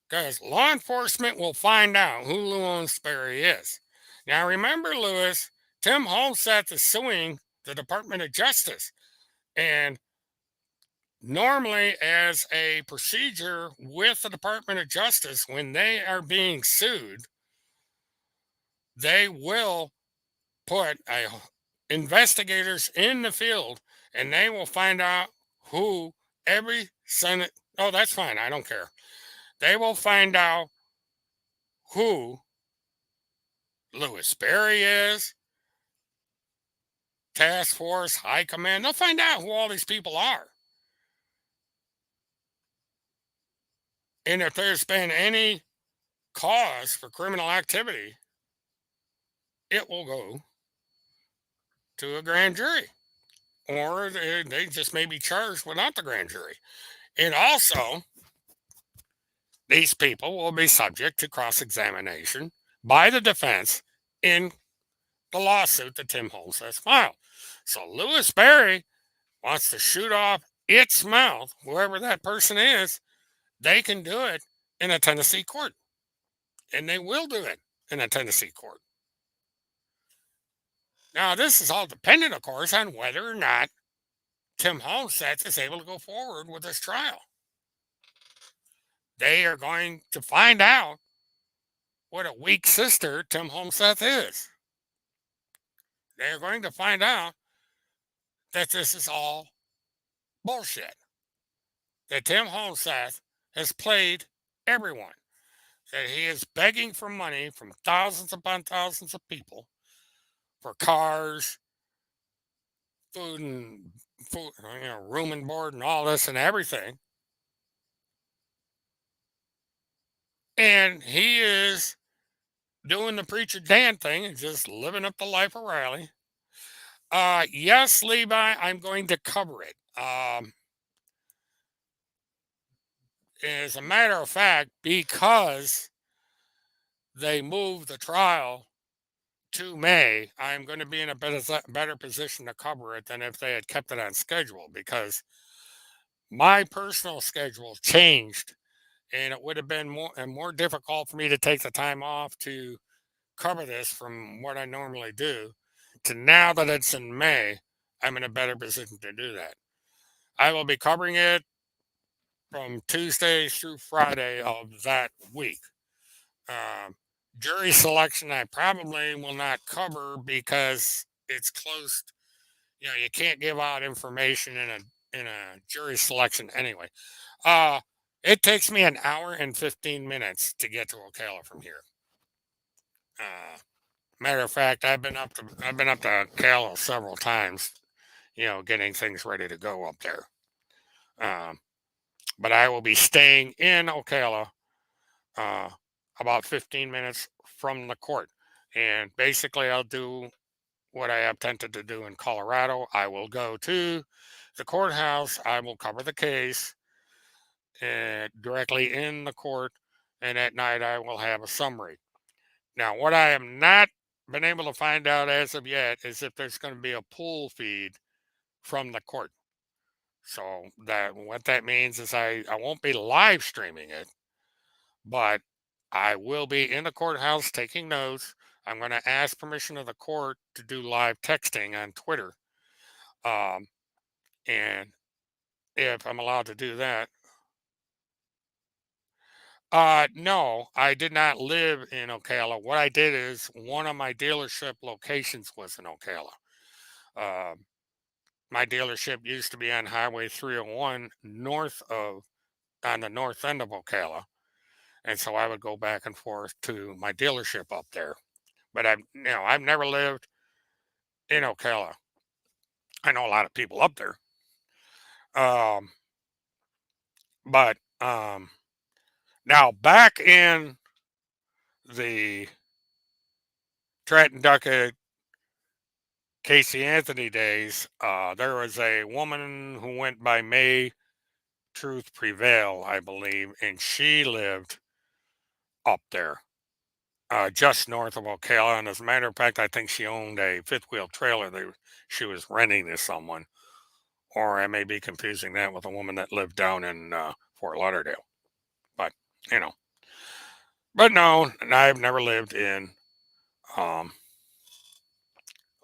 Because law enforcement will find out who Lewis Sperry is. Now, remember, Lewis, Tim Holmseth is suing the Department of Justice. And normally, as a procedure with the Department of Justice, when they are being sued, they will put investigators in the field and they will find out who every Senate. Oh, that's fine. I don't care. They will find out who Lewis Sperry is, Task Force, High Command. They'll find out who all these people are. And if there's been any cause for criminal activity, it will go to a grand jury. Or they just may be charged without the grand jury. And also, these people will be subject to cross examination by the defense in the lawsuit that Tim Holmes has filed. So Lewis Sperry wants to shoot off its mouth, whoever that person is, they can do it in a Tennessee court. And they will do it in a Tennessee court. Now, this is all dependent, of course, on whether or not Tim Holmseth is able to go forward with this trial. They are going to find out what a weak sister Tim Holmseth is. They're going to find out that this is all bullshit. That Tim Holmseth has played everyone. That he is begging for money from thousands upon thousands of people for cars, food, room and board and all this and everything. And he is doing the preacher Dan thing and just living up the life of Riley. Yes, Levi, I'm going to cover it. As a matter of fact, because they moved the trial to May, I'm going to be in a better position to cover it than if they had kept it on schedule, because my personal schedule changed and it would have been more difficult for me to take the time off to cover this from what I normally do to now that it's in May, I'm in a better position to do that. I will be covering it from Tuesday through Friday of that week. Jury selection, I probably will not cover because it's closed. You can't give out information in a jury selection anyway. It takes me an hour and 15 minutes to get to Ocala from here. Matter of fact, I've been up to Ocala several times, getting things ready to go up there. But I will be staying in Ocala about 15 minutes from the court. And basically, I'll do what I have tended to do in Colorado. I will go to the courthouse. I will cover the case directly in the court. And at night, I will have a summary. Now, what I have not been able to find out as of yet is if there's going to be a pool feed from the court. So what that means is I won't be live streaming it, but I will be in the courthouse taking notes. I'm going to ask permission of the court to do live texting on Twitter. And if I'm allowed to do that. No, I did not live in Ocala. What I did is one of my dealership locations was in Ocala. My dealership used to be on Highway 301 on the north end of Ocala. And so I would go back and forth to my dealership up there. But I've never lived in Ocala. I know a lot of people up there. But now back in the Trenton Duckett, Casey Anthony days, there was a woman who went by May Truth Prevail, I believe, and she lived up there. just north of Ocala. And as a matter of fact, I think she owned a fifth wheel trailer that she was renting to someone. Or I may be confusing that with a woman that lived down in Fort Lauderdale. But, you know, but no, I've never lived in um,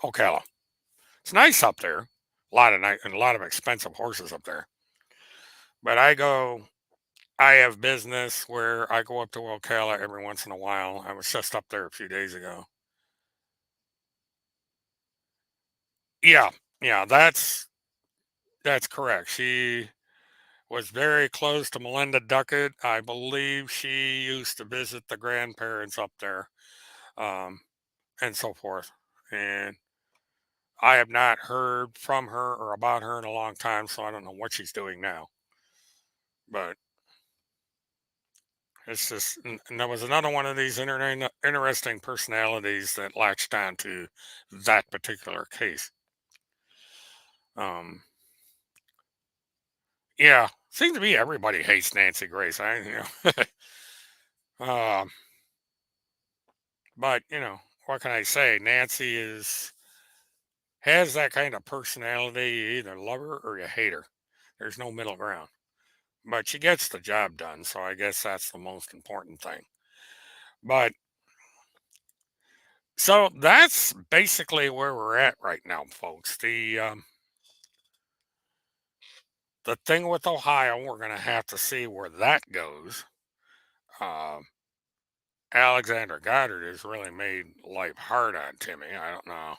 Ocala. It's nice up there. A lot of nice and a lot of expensive horses up there. But I have business where I go up to Ocala every once in a while. I was just up there a few days ago. Yeah, yeah, that's correct. She was very close to Melinda Duckett. I believe she used to visit the grandparents up there, um, and so forth. And I have not heard from her or about her in a long time, so I don't know what she's doing now. But it's just, and there was another one of these interesting personalities that latched on to that particular case. Um, yeah, seems to be everybody hates Nancy Grace. Um, but what can I say? Nancy has that kind of personality. You either love her or you hate her. There's no middle ground. But she gets the job done, so I guess that's the most important thing. But so that's basically where we're at right now, folks. The thing with Ohio, we're going to have to see where that goes. Um, Alexander Goddard has really made life hard on Timmy. I don't know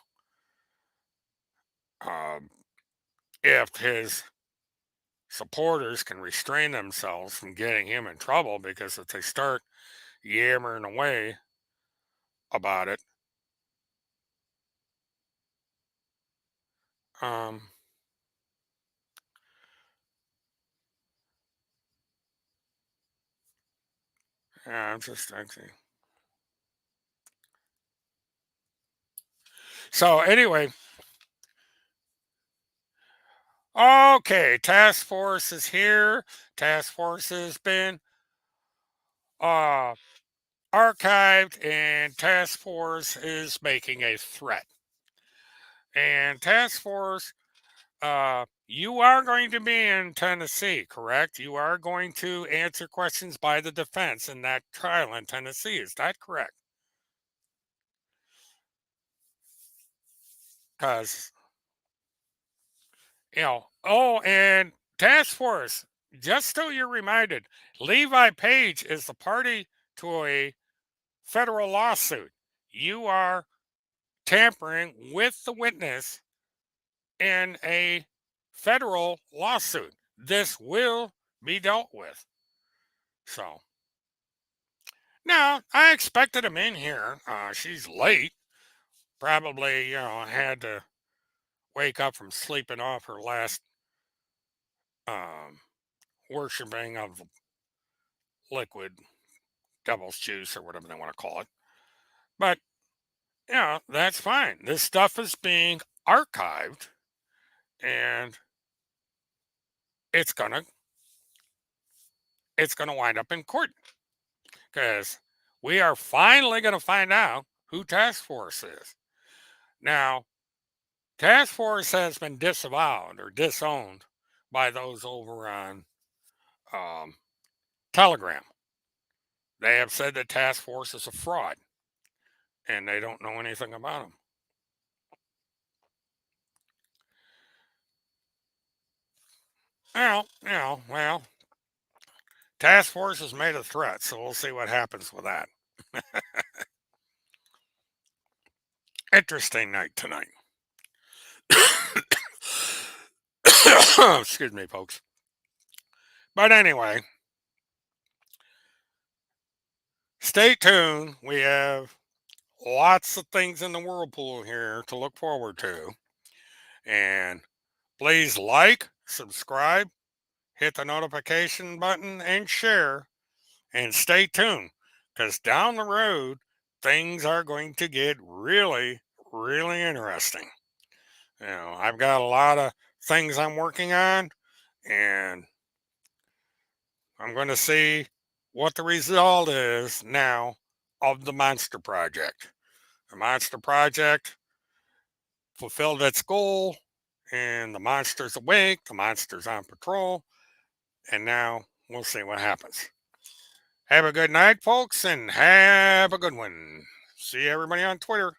um, if his supporters can restrain themselves from getting him in trouble, because if they start yammering away about it, um, yeah, I'm just thinking. So anyway, okay, task force is here. Task force has been uh, archived, and task force is making a threat. And task force, you are going to be in Tennessee, correct? You are going to answer questions by the defense in that trial in Tennessee. Is that correct? Because, oh, and task force, just so you're reminded, Levi Page is the party to a federal lawsuit. You are tampering with the witness in a federal lawsuit. This will be dealt with. So, now I expected him in here. She's late. Probably, had to wake up from sleeping off her last um, worshiping of liquid devil's juice or whatever they want to call it. But, that's fine. This stuff is being archived, and it's gonna it's gonna wind up in court, because we are finally gonna find out who task force is. Now, task force has been disavowed or disowned by those over on um, Telegram. They have said that task force is a fraud, and they don't know anything about them. Well, task force has made a threat, so we'll see what happens with that. Interesting night tonight. Excuse me, folks. But anyway, stay tuned. We have lots of things in the whirlpool here to look forward to. And please like, subscribe, hit the notification button, and share. And stay tuned, because down the road, things are going to get really, really interesting. I've got a lot of things I'm working on, and I'm going to see what the result is now of the Monster Project. The Monster Project fulfilled its goal, and the monster's awake, the monster's on patrol, and now we'll see what happens. Have a good night, folks, and have a good one. See everybody on Twitter.